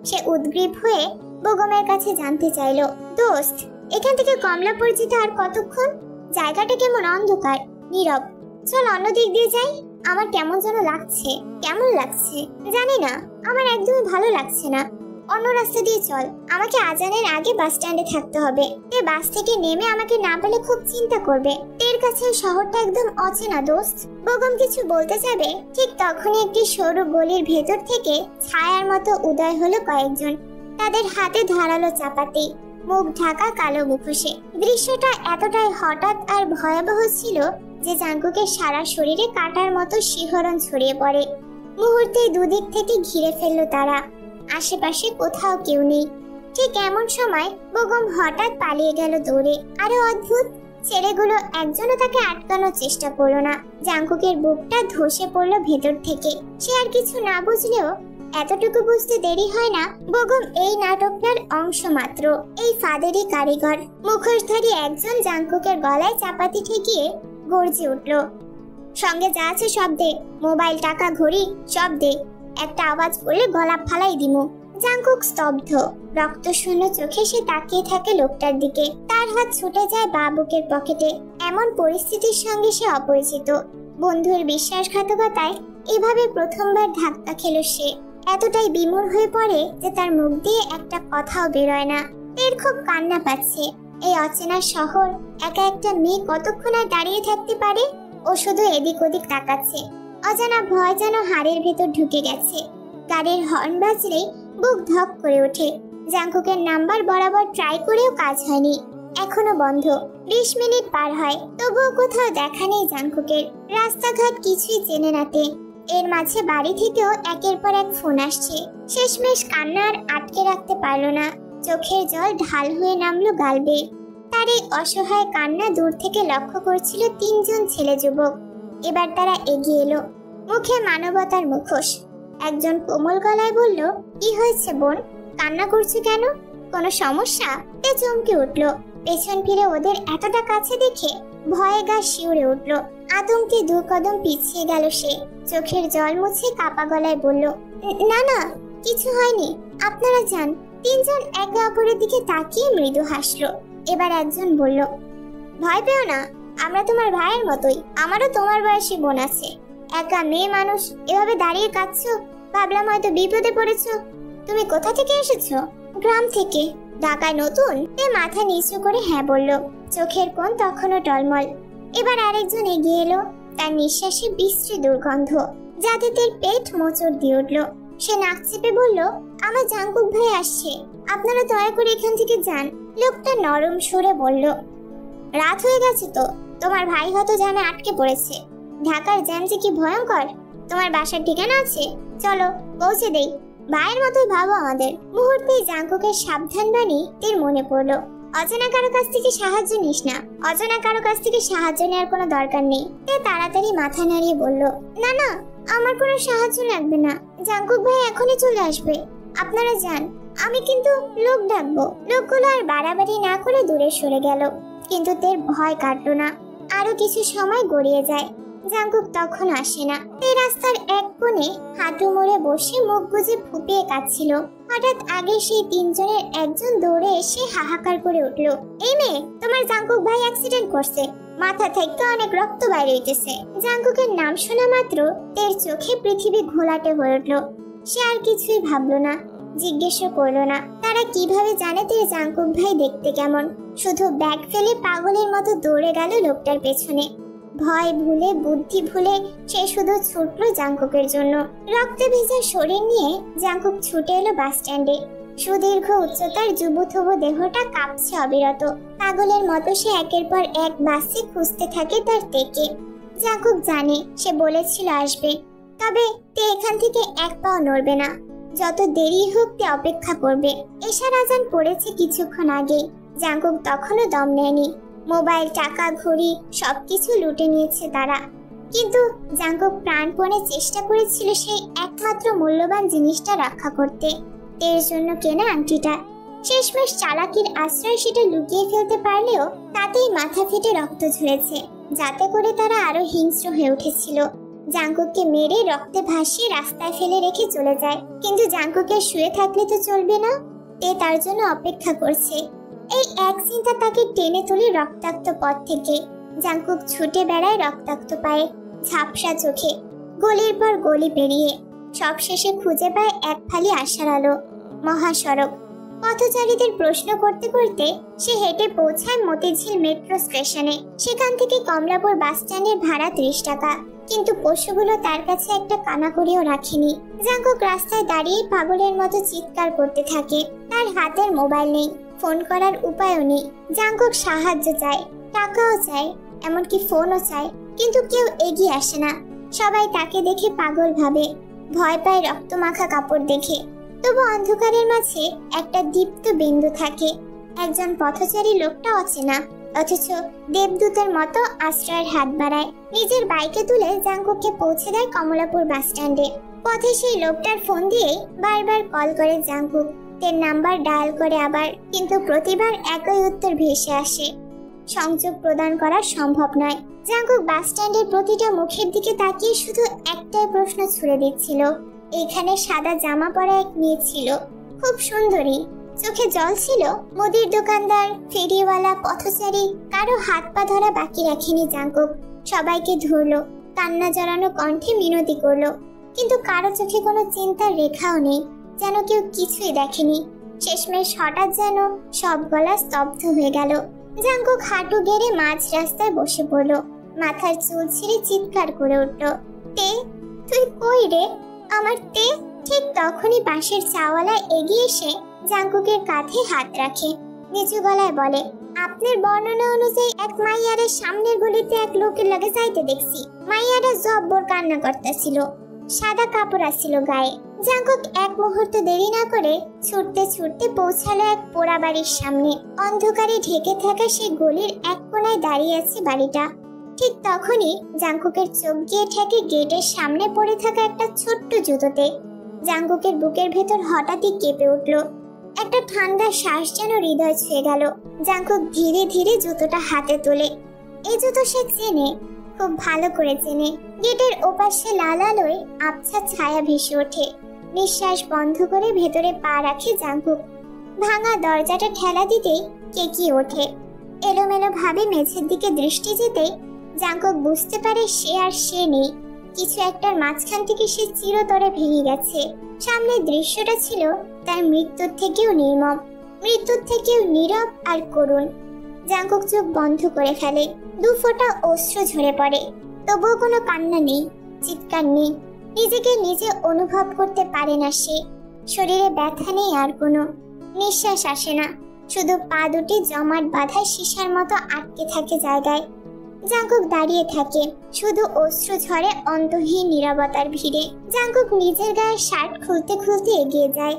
সে উদ্গ্রীব হয়ে বেগমের কাছে জানতে চাইল, দোস্ত, এখান থেকে কমলাপুর যেতে আর কতক্ষণ? জায়গাটা কেমন অন্ধকার, নীরব। চল অন্য দিক দিয়ে যাই। আমার কেমন যেন লাগছে। কেমন লাগছে জানি না, আমার একদমই ভালো লাগছে না। অন্য রাস্তা দিয়ে চল। আমাকে আজানের আগে বাস স্ট্যান্ডে থাকতে হবে। তে বাস থেকে নেমে আমাকে না পেলে খুব চিন্তা করবে। এর কাছে শহরটা একদম অচেনা দোস্ত। বেগম কিছু বলতে যাবে, ঠিক তখনই একটি সরু গলির ভেতর থেকে ছায়ার মতো উদয় হলো কয়েকজন। তাদের হাতে ধারালো চাপাতি, মুখ ঢাকা কালো মুখোশে। দৃশ্যটা এতটাই হঠাৎ আর ভয়াবহ ছিল যে জাংকুকের সারা শরীরে কাটার মতো শিহরণ ছড়িয়ে পড়ে। মুহূর্তেই দুদিক থেকে ঘিরে ফেললো তারা। আশেপাশে কোথাও কেউ নেই। ঠিক এমন সময় বেগম হঠাৎ পালিয়ে গেল দৌড়ে। আরো অদ্ভুত, ছেলেগুলো একজনও তাকে আটকানোর চেষ্টা করলো না। জাংকুকের বুকটা ধসে পড়লো ভেতর থেকে। সে আর কিছু না বুঝলেও এতটুকু বুঝতে দেরি হয় না, বেগম এই নাটকটার অংশ মাত্র, এই ফাঁদেরই কারিগর। মুখোশধারী একজন জাংকুকের গলায় চাপাতি ঠেকিয়ে গর্জে উঠল, সঙ্গে যা আছে সব দে, মোবাইল, টাকা, ঘড়ি সব দে। একটা আওয়াজ করলে গলা ফালাই দিমু। জাংকুক স্তব্ধ, রক্তশূন্য চোখে সে তাকিয়ে থাকে লোকটার দিকে। তার হাত ছুটে যায় বাঁ বুকের পকেটে। এমন পরিস্থিতির সঙ্গে সে অপরিচিত। বন্ধুর বিশ্বাসঘাতকতায় এভাবে প্রথমবার ধাক্কা খেল সে। এতটাই বিমূঢ় হয়ে পড়ে যে তার মুখ দিয়ে একটা কথাও বেরোয় না। এর খুব কান্না পাচ্ছে। এই অচেনা শহর, একা একটা মেয়ে কতক্ষণ আর দাঁড়িয়ে থাকতে পারে? ও শুধু এদিক ওদিক তাকাচ্ছে। অজানা ভয় যেন হাড়ের ভেতর ঢুকে গেছে। গাড়ির হর্ন বাজলেই বুক ধক করে ওঠে। জাংকুকের নাম্বার বরাবর ট্রাই করেও কাজ হয়নি, এখনো বন্ধ। 20 মিনিট পার হয়, তবুও কোথাও দেখা নেই জাংকুকের। রাস্তাঘাট কিছুই চেনে নাতে। এর মাঝে বাড়ি থেকেও একের পর এক ফোন আসছে। শেষমেশ কান্না আর আটকে রাখতে পারলো না। চোখের জল ঢাল হয়ে নামলো গাল বেয়ে। তার এই অসহায় কান্না দূর থেকে লক্ষ্য করছিল 3 জন ছেলে যুবক। এবার তারা এগিয়ে এলো, মুখে মানবতার মুখোশ। একজন কোমল গলায় বলল, কি হয়েছে বোন, কান্না করছো কেন? কোনো সমস্যা? এ চমকে উঠলো। পেছন ফিরে ওদের এতটা কাছে দেখে ভয়ে গা শিউরে উঠল। আতঙ্কে 2 কদম পিছিয়ে গেল সে। চোখের জল মুছে কাপা গলায় বলল, না না, কিছু হয়নি, আপনারা যান। 3 জন একে অপরের দিকে তাকিয়ে মৃদু হাসলো। এবার একজন বলল, ভয় পেও না, আমরা তোমার ভাইয়ের মতোই। আমারও তোমার বয়সী বোন আছে। একা মেয়ে মানুষ এভাবে দাঁড়িয়ে কাঁদছো, ভাবলাম হয়তো বিপদে পড়েছো। তুমি কোথা থেকে এসেছো? গ্রাম থেকে। ঢাকায় নতুন? এ মাথা নিচু করে হ্যাঁ বলল। চোখের কোণ তখনও টলমল। এবার আরেকজন এগিয়ে এলো। তার নিঃশ্বাসে বিশ্রী দুর্গন্ধ। জাতিতের পেট মোচড় দিয়ে উঠল। সে নাক চেপে বলল, আমার জাংকুক ভাই আসছে, আপনারা দয়া করে এখান থেকে যান। লোকটা নরম সুরে বলল, রাত হয়ে গেছে তো, তোমার ভাই হয়তো জ্যামে আটকে পড়েছে। ঢাকার জ্যাম যে কি ভয়ঙ্কর। তোমার বাসার ঠিকানা আছে? চলো পৌঁছে দেই। ভাইয়ের মতোই ভাবো আমাদের। মুহূর্তেই জাংকুকের সাবধান বাণী তীর মনে পড়লো। অজানা কারো কাছ থেকে সাহায্য নিস না। অজানা কারো কাছ থেকে সাহায্য নেওয়ার কোনো দরকার নেই। তে তাড়াতাড়ি মাথা নাড়িয়ে বলল, না না, আমার কোনো সাহায্য লাগবে না। জাংকুক ভাই এখনই চলে আসবে, আপনারা যান। আমি কিন্তু লোক ডাকবো। লোকগুলো আর বাড়াবাড়ি না করে দূরে সরে গেল। কিন্তু তের ভয় কাটলো না। আরো কিছু সময় গড়িয়ে যায়। জাঙ্কুক তখন আসে না। তে রাস্তার এক কোণে হাঁটু মুড়ে বসে মুখ গুজে ফুপিয়ে কাঁদছিল। হঠাৎ আগে সেই তিনজনের একজন দৌড়ে এসে হাহাকার করে উঠল, এই মেয়ে, তোমার জাঙ্কুক ভাই অ্যাক্সিডেন্ট করছে, মাথা থেকে অনেক রক্ত বাইরে হইতেছে। জাঙ্কুকের নাম শোনা মাত্র তের চোখে পৃথিবী ঘোলাটে হয়ে উঠল। সে আর কিছুই ভাবলো না, জিজ্ঞেসও করলো না তারা কিভাবে জানে তের জাঙ্কুক ভাই দেখতে কেমন। শুধু ব্যাগ ফেলে পাগলের মতো দৌড়ে গেল লোকটার পেছনে। ভয় ভুলে বুদ্ধি ভুলে সে শুধু ছুটলো জাঙ্কুকের জন্য। রক্তে ভেজা শরীর নিয়ে জাঙ্কুক ছুটে এলো বাস স্ট্যান্ডে। সুদীর্ঘ উচ্চতার যুবথুবু দেহটা কাঁপছে অবিরত। পাগলের মতো সে একের পর এক বাসে খুঁজতে থাকে তার তেকে। জাঙ্কুক জানে সে বলেছিল আসবে, তবে তে এখান থেকে এক পাও নড়বে না। যত দেরি হোক তে অপেক্ষা করবে। এশার আজান পড়েছে কিছুক্ষণ আগে। জাঙ্কুক তখনও দম নেয়নি। মোবাইল, টাকা, ঘড়ি সবকিছু লুটে নিয়েছে তারা। কিন্তু জাঙ্কুক প্রাণপণে চেষ্টা করেছিল সেই একমাত্র মূল্যবান জিনিসটা রক্ষা করতে, এর জন্য কেনা আংটিটা। শেষমেশ চালাকির আশ্রয় সেটা লুকিয়ে ফেলতে পারলেও তাতেই মাথা ফেটে রক্ত ঝরেছে, যাতে করে তারা আরো হিংস্র হয়ে উঠেছিল। জাঙ্কুককে মেরে রক্তে ভাসিয়ে রাস্তায় ফেলে রেখে চলে যায়। কিন্তু জাঙ্কুকের শুয়ে থাকলে তো চলবে না, তে তার জন্য অপেক্ষা করছে। এই এক চিন্তা তাকে টেনে তোলে রক্তাক্ত পথ থেকে। জাঙ্কুক ছুটে বেড়ায় রক্তাক্ত পায়ে, ঝাপসা চোখে, গলির পর গলি পেরিয়ে সবশেষে খুঁজে পায় এক ফালি আশার আলো, মহাসড়ক। পথচারীদের প্রশ্ন করতে করতে সে হেঁটে পৌঁছায় মতিঝিল মেট্রো স্টেশনে। সেখান থেকে কমলাপুর বাস স্ট্যান্ডের ভাড়া 30 টাকা। কিন্তু পশুগুলো তার কাছে একটা কানাকড়িও রাখেনি। জাঙ্কুক রাস্তায় দাঁড়িয়ে পাগলের মতো চিৎকার করতে থাকে। তার হাতের মোবাইল নেই, ফোন করার উপায়ও নেই। জাঙ্কুক সাহায্য চায়, টাকাও চায়, এমনকি ফোনও চায়, কিন্তু কেউ এগিয়ে আসে না। সবাই তাকে দেখে পাগল ভাবে, ভয় পায় রক্তমাখা কাপড় দেখে। তবু অন্ধকারের মাঝে একটা দীপ্ত বিন্দু থাকে। একজন পথচারী লোকটা অচেনা, অথচ দেবদূতের মতো আশ্রয়ের হাত বাড়ায়। নিজের বাইকে তুলে জাঙ্কুককে পৌঁছে দেয় কমলাপুর বাস স্ট্যান্ডে। পথে সেই লোকটার ফোন দিয়ে বারবার কল করে জাঙ্কুক। তের নাম্বার ডায়াল করে আবার, কিন্তু প্রতিবার একই উত্তর ভেসে আসে, সংযোগ প্রদান করা সম্ভব নয়। জাঙ্কুক বাস স্ট্যান্ডের প্রতিটা মুখের দিকে তাকিয়ে শুধু একটাই প্রশ্ন ছুড়ে দিচ্ছিল। এখানে সাদা জামা পরা এক মেয়ে ছিল, খুব সুন্দরী, চোখে জল ছিল। মুদির দোকানদার, ফেরিওয়ালা, পথচারী কারো হাত পা ধরা বাকি রাখেনি জাঙ্কুক। সবাইকে ধরলো, কান্না জড়ানো কণ্ঠে মিনতি করলো, কিন্তু কারো চোখে কোনো চিন্তার রেখাও নেই, যেন কেউ কিছুই দেখেনি। শেষমেশ হঠাৎ যেন সব গলা স্তব্ধ হয়ে গেল। জাঙ্কুক হাঁটু গেড়ে মাঝ রাস্তায় বসে পড়লো, মাথার চুল ছিঁড়ে চিৎকার করে উঠল, তে, তুই কই রে আমার তে? ঠিক তখনই পাশের চাওয়ালা এগিয়ে এসে জাঙ্কুকের কাঁধে হাত রাখে, নিচু গলায় বলে, আপনার বর্ণনা অনুযায়ী এক মাইয়ারের সামনের গলিতে এক লোকের লাগে যাইতে দেখছি। মাইয়ারা জব্বর কান্না করতেছিল, সাদা কাপড় আসছিল গায়ে। জাঙ্কুক এক মুহূর্ত দেরি না করে ছুটতে ছুটতে পৌঁছালো এক পোড়া বাড়ির সামনে। অন্ধকারে ঢেকে থাকা সেই গলির এক কোণায় দাঁড়িয়ে আছে বাড়িটা। ঠিক তখনই জাঙ্কুকের চোখ গিয়ে ঠেকে গেটের সামনে পড়ে থাকা একটা ছোট্ট জুতোতে। জাঙ্কুকের বুকের ভেতর হঠাৎই কেঁপে উঠল, একটা ঠান্ডা শ্বাস যেন হৃদয় ছুঁয়ে গেল। জাঙ্কুক ধীরে ধীরে জুতোটা হাতে তোলে। এই জুতো সে চেনে, খুব ভালো করে চেনে। গেটের ওপাশে লাল আলোয় আবছা ছায়া ভেসে ওঠে। নিঃশ্বাস বন্ধ করে ভেতরে পা রাখে জাঙ্কুক। ভাঙা দরজাটা ঠেলা দিতেই কেঁকিয়ে ওঠে। এলোমেলো ভাবে মেঝের দিকে দৃষ্টি যেতেই জাঙ্কুক বুঝতে পারে সে আর সে নেই। কিছু একটার মাঝখান থেকে সে চিরতরে ভেঙে গেছে। সামনের দৃশ্যটা ছিল তার মৃত্যুর থেকেও নির্মম, মৃত্যুর থেকেও নীরব আর করুণ। জাঙ্কুক চোখ বন্ধ করে ফেলে, 2 ফোঁটা অশ্রু ঝরে পড়ে। তবুও কোনো কান্না নেই, চিৎকার নেই। নিজেকে নিজে অনুভব করতে পারে না সে। শরীরে ব্যথা নেই আর কোনো, নিঃশ্বাস আসে না, শুধু পা দুটি জমাট বাঁধা সীসার মতো আটকে থাকে জায়গায়। জাঙ্কুক দাঁড়িয়ে থাকে, শুধু অশ্রু ঝরে অন্তহীন নীরবতার ভিড়ে। জাঙ্কুক নিজের গায়ের শার্ট খুলতে খুলতে এগিয়ে যায়।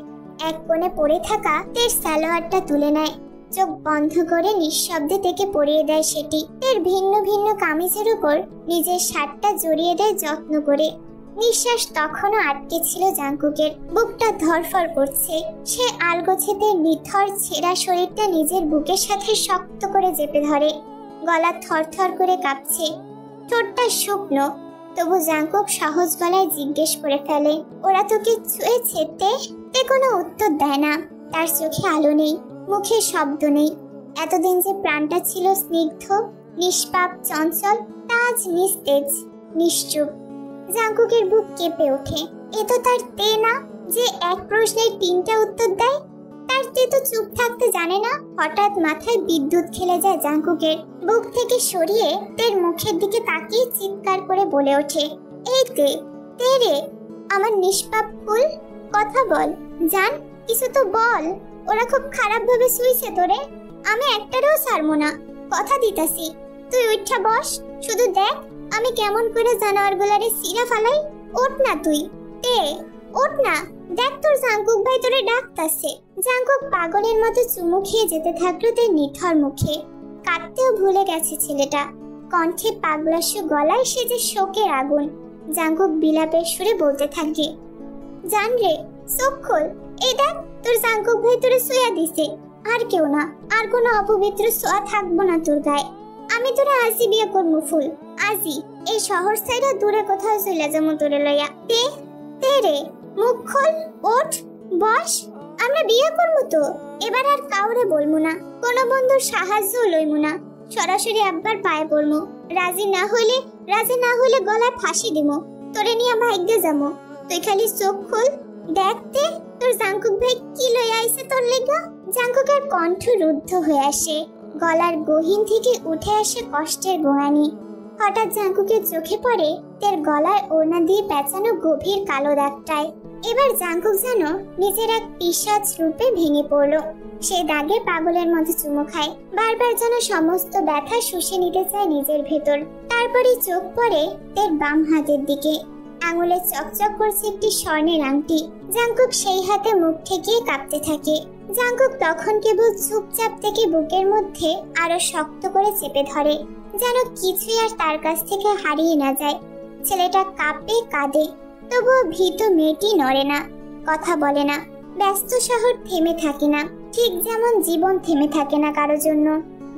এক কোণে পড়ে থাকা তের সালোয়ারটা তুলে নেয়, চোখ বন্ধ করে নিঃশব্দে থেকে পরিয়ে দেয় সেটি। তের ভিন্ন ভিন্ন কামিজের উপর নিজের শার্টটা জড়িয়ে দেয় যত্ন করে। নিঃশ্বাস তখনও আটকে ছিল জাঙ্কুকের, বুকটা ধরফর করছে। সে আলগোছেতে নিথর ছেঁড়া শরীরটা নিজের বুকের সাথে শক্ত করে চেপে ধরে। গলা থরথর করে কাঁপছে। ঠোঁটটা শুকনো। তবু জাঙ্কুক সহজ গলায় জিজ্ঞেস করে ফেলে, ওরা তোকে ছুঁয়েছে? তে কোনো উত্তর দেয় না। তার চোখে আলো নেই, মুখে শব্দ নেই। এতদিন যে প্রাণটা ছিল স্নিগ্ধ, নিষ্পাপ, চঞ্চল, তা আজ নিস্তেজ, নিশ্চুপ। জাঙ্কুকের বুক কেঁপে ওঠে। এ তো তার তে না, যে এক প্রশ্নের 3টা উত্তর দেয়। তার তে তো চুপ থাকতে জানে না। হঠাৎ মাথায় বিদ্যুৎ খেলে যায় জাঙ্কুকের। বুক থেকে সরিয়ে তের মুখের দিকে তাকিয়ে চিৎকার করে বলে ওঠে, এই তে রে, আমার নিষ্পাপ ফুল, কথা বল। জান, কিছু তো বল। ওরা খুব খারাপ ভাবে শুইছে তোরে। আমি একটারও ছাড়বো না, কথা দিতাছি। তুই উঠা বস, শুধু দেখ আমি কেমন করে জানোয়ারগুলারে সিরা ফালাই। ওঠ না তুই, তে ওঠ না, দেখ তোর জাঙ্কুক ভাই তোরে ডাকতাছে। জাঙ্কুক পাগলের মতো চুমু খেয়ে যেতে থাকলো তের নিথর মুখে। কাঁদতেও ভুলে গেছে ছেলেটা। কণ্ঠে পাগলাস্য, গলায় সে যে শোকের আগুন। জাঙ্কুক বিলাপের সুরে বলতে থাকে, জান রে, চোখ খোল। এই দেখ তোর জাঙ্কুক ভাই তোরে শুয়া দিছে। আর কেউ না, আর কোনো অপবিত্র ছোঁয়া থাকবো না তোর গায়ে। আমি তোরে আজই বিয়ে করবো ফুল, আজই। এই শহর সাইডে দূরে কোথাও চলে যাবো তোরে লইয়া। তে রে, মুখ খোল, ওঠ, বস। আমরা বিয়ে করবো তো। এবার আর কাউরে বলবো না, কোনো বন্ধুর সাহায্যও লইবো না। সরাসরি আব্বার পায়ে পড়বো। রাজি না হইলে গলায় ফাঁসি দিমো। তোরে নিয়ে ভাগ্যে যাবো। তুই খালি চোখ খোল, দেখতে তোর জাঙ্কুক ভাই কি লইয়া আইছে তোর লেগা। জাঙ্কুকের কণ্ঠ রুদ্ধ হয়ে আসে, গলার গহীন থেকে উঠে আসে কষ্টের গোঙানি। হঠাৎ জাঙ্কুকের চোখে পড়ে তের গলায় ওড়না দিয়ে পেঁচানো গভীর কালো দাগটায়। এবার জাঙ্কুক যেন নিজের এক পিশাচ রূপে ভেঙে পড়লো। সে দাগে পাগলের মতো চুমু খায়, বারবার যেন সমস্ত ব্যথা শুষে নিতে চায় নিজের ভেতর। তারপরে চোখ পড়ে তের বাম হাতের দিকে। আঙুলে চকচক করছে একটি স্বর্ণের আংটি। জাঙ্কুক সেই হাতে মুখ ঠেকিয়ে কাঁপতে থাকে। জাঙ্কুক তখন কেবল চুপচাপ থেকে বুকের মধ্যে আরো শক্ত করে চেপে ধরে, যেন কিছুই আর তার কাছ থেকে হারিয়ে না যায়। ছেলেটা কাঁপে, কাঁদে, তবুও ভীত মেয়েটি নড়ে না, কথা বলে না। ব্যস্ত শহর থেমে থাকে না, ঠিক যেমন জীবন থেমে থাকে না কারো জন্য।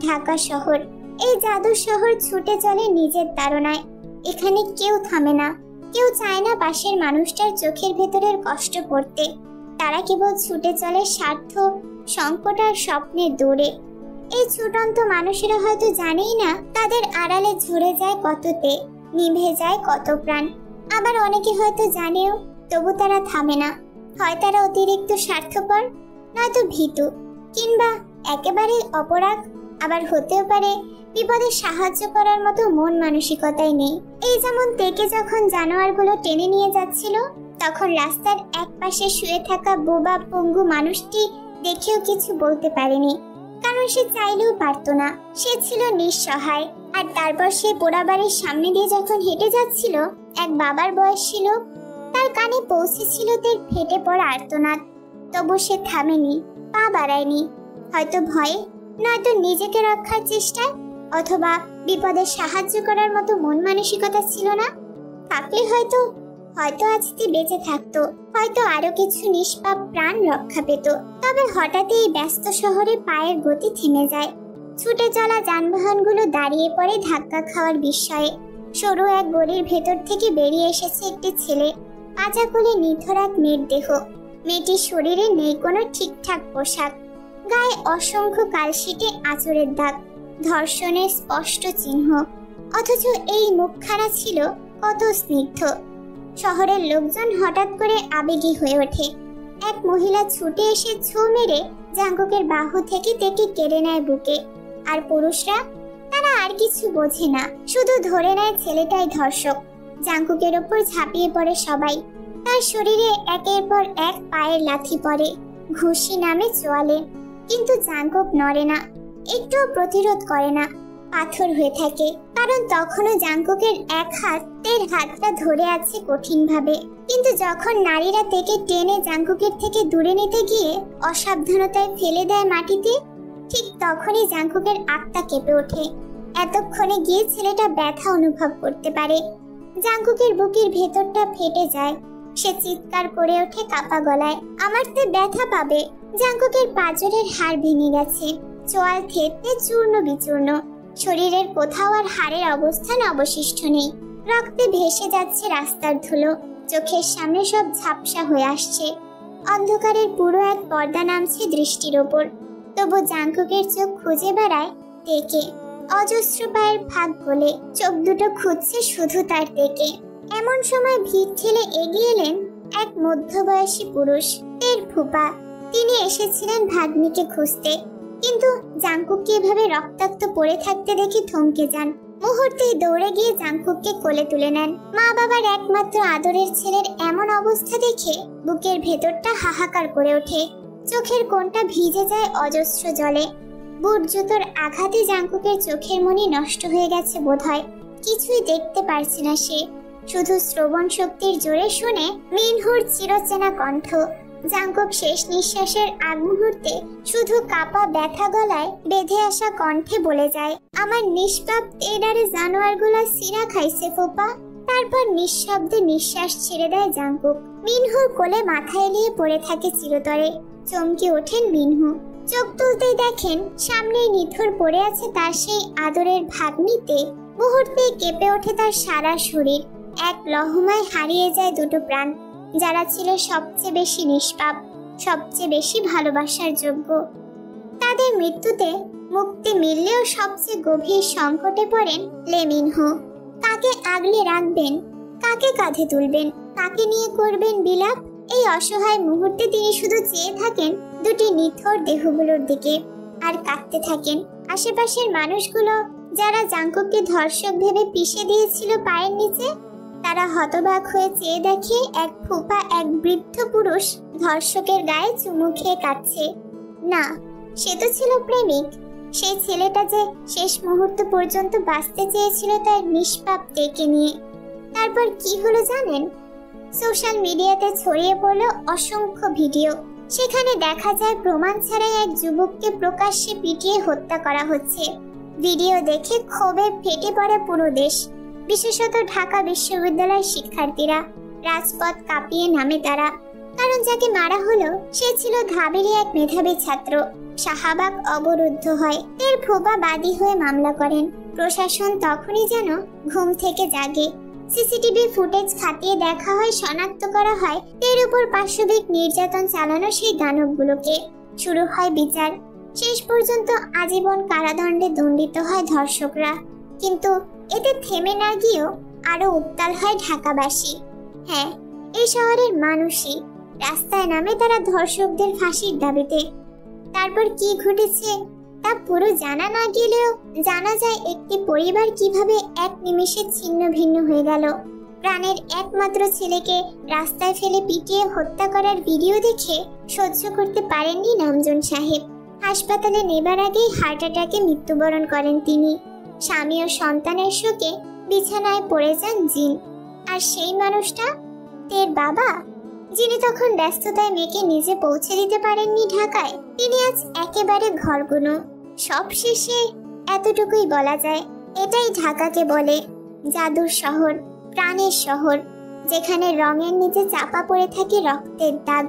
ঢাকা শহর, এই জাদুর শহর ছুটে চলে নিজের তাড়নায়। এখানে কেউ থামে না, কেউ চায় না পাশের মানুষটার চোখের ভেতরের কষ্ট পড়তে। তারা কেবল ছুটে চলে স্বার্থ, সংকট আর স্বপ্নের দৌড়ে। এই ছুটন্ত মানুষেরা হয়তো জানেই না তাদের আড়ালে ঝরে যায় কততে, নিভে যায় কত প্রাণ। আবার অনেকে হয়তো জানেও, তবু তারা থামে না। হয় তারা অতিরিক্ত স্বার্থপর, নয়তো ভীতু, কিংবা একেবারে অপরাগ। আবার হতেও পারে বিপদে সাহায্য করার মতো মন মানসিকতাই নেই। এই যেমন তেকে যখন জানোয়ারগুলো টেনে নিয়ে যাচ্ছিল, তখন রাস্তার এক পাশে শুয়ে থাকা বোবা পঙ্গু মানুষটি দেখেও কিছু বলতে পারেনি, কারণ সে চাইলেও পারতো না। সে ছিল নিঃসহায়। আর তারপর সে পোড়া বাড়ির সামনে দিয়ে যখন হেঁটে যাচ্ছিল, এক বাবার বয়সী লোক, তার কানে পৌঁছেছিল তার ফেটে পড়া আর্তনাদ। তবু সে থামেনি, পা বাড়ায়নি। হয়তো ভয়ে, নয়তো নিজেকে রক্ষার চেষ্টায়, অথবা বিপদে সাহায্য করার মতো মন মানসিকতা ছিল না। থাকলে হয়তো আজ বেঁচে থাকতো, হয়তো আরো কিছু নিষ্পাপ প্রাণ রক্ষা পেত। তবে হঠাৎ এই ব্যস্ত শহরে পায়ের গতি থেমে যায়। ছুটে চলা যানবাহনগুলো দাঁড়িয়ে পড়ে ধাক্কা খাওয়ার বিস্ময়ে। সরু এক গলির ভেতর থেকে বেরিয়ে এসেছে একটি ছেলে, পাজা কোলে নিথর এক মেয়ের দেহ। মেয়েটির শরীরে নেই কোনো ঠিকঠাক পোশাক, গায়ে অসংখ্য কালশিটে আঁচড়ের দাগ, ধর্ষণের স্পষ্ট চিহ্ন। অথচ এই মুখখানা ছিল কত স্নিগ্ধ। শহরের লোকজন হঠাৎ করে আবেগী হয়ে ওঠে। এক মহিলা ছুটে এসে ছোঁ মেরে জাঙ্কুকের বাহু থেকে তেকে কেড়ে নেয় বুকে। আর পুরুষরা, তারা আর কিছু বোঝে না, শুধু ধরে নেয় ছেলেটাই ধর্ষক। জাঙ্কুকের ওপর ঝাঁপিয়ে পড়ে সবাই। তার শরীরে একের পর এক পায়ের লাথি পড়ে, ঘুষি নামে চোয়ালে। কিন্তু জাঙ্কুক নড়ে না, একটুও প্রতিরোধ করে না, পাথর হয়ে থাকে। কারণ তখনও জাঙ্কুকের এক হাত তের হাতটা ধরে আছে কঠিনভাবে। কিন্তু যখন নারীরা তেকে টেনে জাঙ্কুকের থেকে দূরে নিতে গিয়ে অসাবধানতায় ফেলে দেয় মাটিতে, ঠিক তখনই জাঙ্কুকের আত্মা কেঁপে ওঠে। এতক্ষণে গিয়ে ছেলেটা ব্যথা অনুভব করতে পারে। জাঙ্কুকের বুকের ভেতরটা ফেটে যায়। সে চিৎকার করে ওঠে কাপা গলায়, আমার তে ব্যথা পাবে। জাঙ্কুকের পাঁজরের হাড় ভেঙে গেছে, চোয়াল থেতলে চূর্ণ বিচূর্ণ। শরীরের কোথাও আর হাড়ের অবস্থান অবশিষ্ট নেই। রক্তে ভেসে যাচ্ছে রাস্তার ধুলো, চোখের সামনে সব ঝাপসা হয়ে আসছে। অন্ধকারের পুরো এক পর্দা নামছে দৃষ্টির ওপর। তবু জাঙ্কুকের চোখ খুঁজে বেড়ায় তেকে। অজস্র পায়ের ফাঁক গলে চোখ দুটো খুঁজছে শুধু তার তেকে। এমন সময় ভিড় ঠেলে এগিয়ে এলেন এক মধ্যবয়সী পুরুষ, তের ফুপা। তিনি এসেছিলেন ভাগ্নিকে খুঁজতে, কিন্তু জাঙ্কুককে এভাবে রক্তাক্ত পড়ে থাকতে দেখে থমকে যান। মুহূর্তেই দৌড়ে গিয়ে জাঙ্কুককে কোলে তুলে নেন। মা বাবার একমাত্র আদরের ছেলের এমন অবস্থা দেখে বুকের ভেতরটা হাহাকার করে ওঠে। চোখের কোণটা ভিজে যায় অজস্র জলে। বুট জুতোর আঘাতে জাঙ্কুকের চোখের মনি নষ্ট হয়ে গেছে বোধহয়। কিছুই দেখতে পারছে না সে, শুধু শ্রবণ শক্তির জোরে শুনে মিনহুর চিরচেনা কণ্ঠ। জাঙ্কুক শেষ নিঃশ্বাসের আগ মুহূর্তে শুধু কাপা ব্যথা গলায় বেঁধে আসা কণ্ঠে বলে যায়, আমার নিষ্পাপ এডারে জানোয়ারগুলা সিনা খাইছে ফোপা। তারপর নিঃশব্দে নিঃশ্বাস ছেড়ে দেয় জাঙ্কুক। মিনহুর কোলে মাথা এলিয়ে পড়ে থাকে চিরতরে। চমকে ওঠেন মিনহু। চোখ তুলতেই দেখেন সামনেই নিথর পড়ে আছে তার সেই আদরের ভাগ্নিতে। মুহূর্তে কেঁপে ওঠে তার সারা শরীর। এক লহমায় হারিয়ে যায় দুটো প্রাণ, যারা ছিল সবচেয়ে বেশি নিষ্পাপ, সবচেয়ে বেশি ভালোবাসার যোগ্য। তাদের মৃত্যুতে মুক্তি মিললেও সবচেয়ে গভীর সংকটে পড়েন লেমিনহো। কাকে আগলে রাখবেন, কাকে কাঁধে তুলবেন, কাকে নিয়ে করবেন বিলাপ? এই অসহায় মুহূর্তে তিনি শুধু চেয়ে থাকেন দুটি নিথর দেহগুলোর দিকে, আর কাঁদতে থাকেন। আশেপাশের মানুষগুলো যারা জাঙ্কুককে ধর্ষক ভেবে পিষে দিয়েছিল পায়ের নিচে, তারা হতবাক হয়ে চেয়ে দেখে এক ফুপা, এক বৃদ্ধ পুরুষ ধর্ষকের গায়ে চুমু খেয়ে কাঁদছে। না, সে তো ছিল প্রেমিক। সেই ছেলেটা যে শেষ মুহূর্ত পর্যন্ত বাঁচতে চেয়েছিল তার নিষ্পাপ তেকে নিয়ে। তারপর কি হলো জানেন? সোশ্যাল মিডিয়াতে ছড়িয়ে পড়ল অসংখ্য ভিডিও। সেখানে দেখা যায় প্রমাণ ছাড়াই এক যুবককে প্রকাশ্যে পিটিয়ে হত্যা করা হচ্ছে। ভিডিও দেখে ক্ষোভে ফেটে পড়ে পুরো দেশ, বিশেষত ঢাকা বিশ্ববিদ্যালয়ের শিক্ষার্থীরা। রাজপথ কাঁপিয়ে নামে তারা, কারণ যাকে মারা হলো সে ছিল ঢাবিরই এক মেধাবী ছাত্র। শাহবাগ অবরুদ্ধ হয়। এর ফুপা বাদী হয়ে মামলা করেন। প্রশাসন তখনই যেন ঘুম থেকে জাগে। সিসিটিভি ফুটেজ খাতিয়ে দেখা হয়, শনাক্ত করা হয় এর উপর পাশবিক নির্যাতন চালানো সেই দানবগুলোকে। শুরু হয় বিচার। শেষ পর্যন্ত আজীবন কারাদণ্ডে দণ্ডিত হয় ধর্ষকরা। কিন্তু এতে থেমে না গিয়েও আরো উত্তাল হয় ঢাকাবাসী। হ্যাঁ, এই শহরের মানুষই রাস্তায় নামে তারা ধর্ষকদের ফাঁসির দাবিতে। তারপর কি ঘটেছে তা পুরো জানা না গেলেও জানা যায় একটি পরিবার কিভাবে এক নিমেষে ছিন্ন ভিন্ন হয়ে গেল। প্রাণের একমাত্র ছেলেকে রাস্তায় ফেলে পিটিয়ে হত্যা করার ভিডিও দেখে সহ্য করতে পারেননি নামজন সাহেব। হাসপাতালে নেবার আগেই হার্ট অ্যাটাকে মৃত্যুবরণ করেন তিনি। স্বামী ও সন্তানের শোকে বিছানায় পড়ে যান জিন। আর সেই মানুষটা তের বাবা, যিনি তখন ব্যস্ততায় মেয়েকে নিজে পৌঁছে দিতে পারেননি ঢাকায়, তিনি আজ একেবারে ঘরগুনো। সব শেষে এতটুকুই বলা যায়, এটাই ঢাকাকে বলে জাদুর শহর, প্রাণের শহর, যেখানে রঙের নিচে চাপা পড়ে থাকে রক্তের দাগ।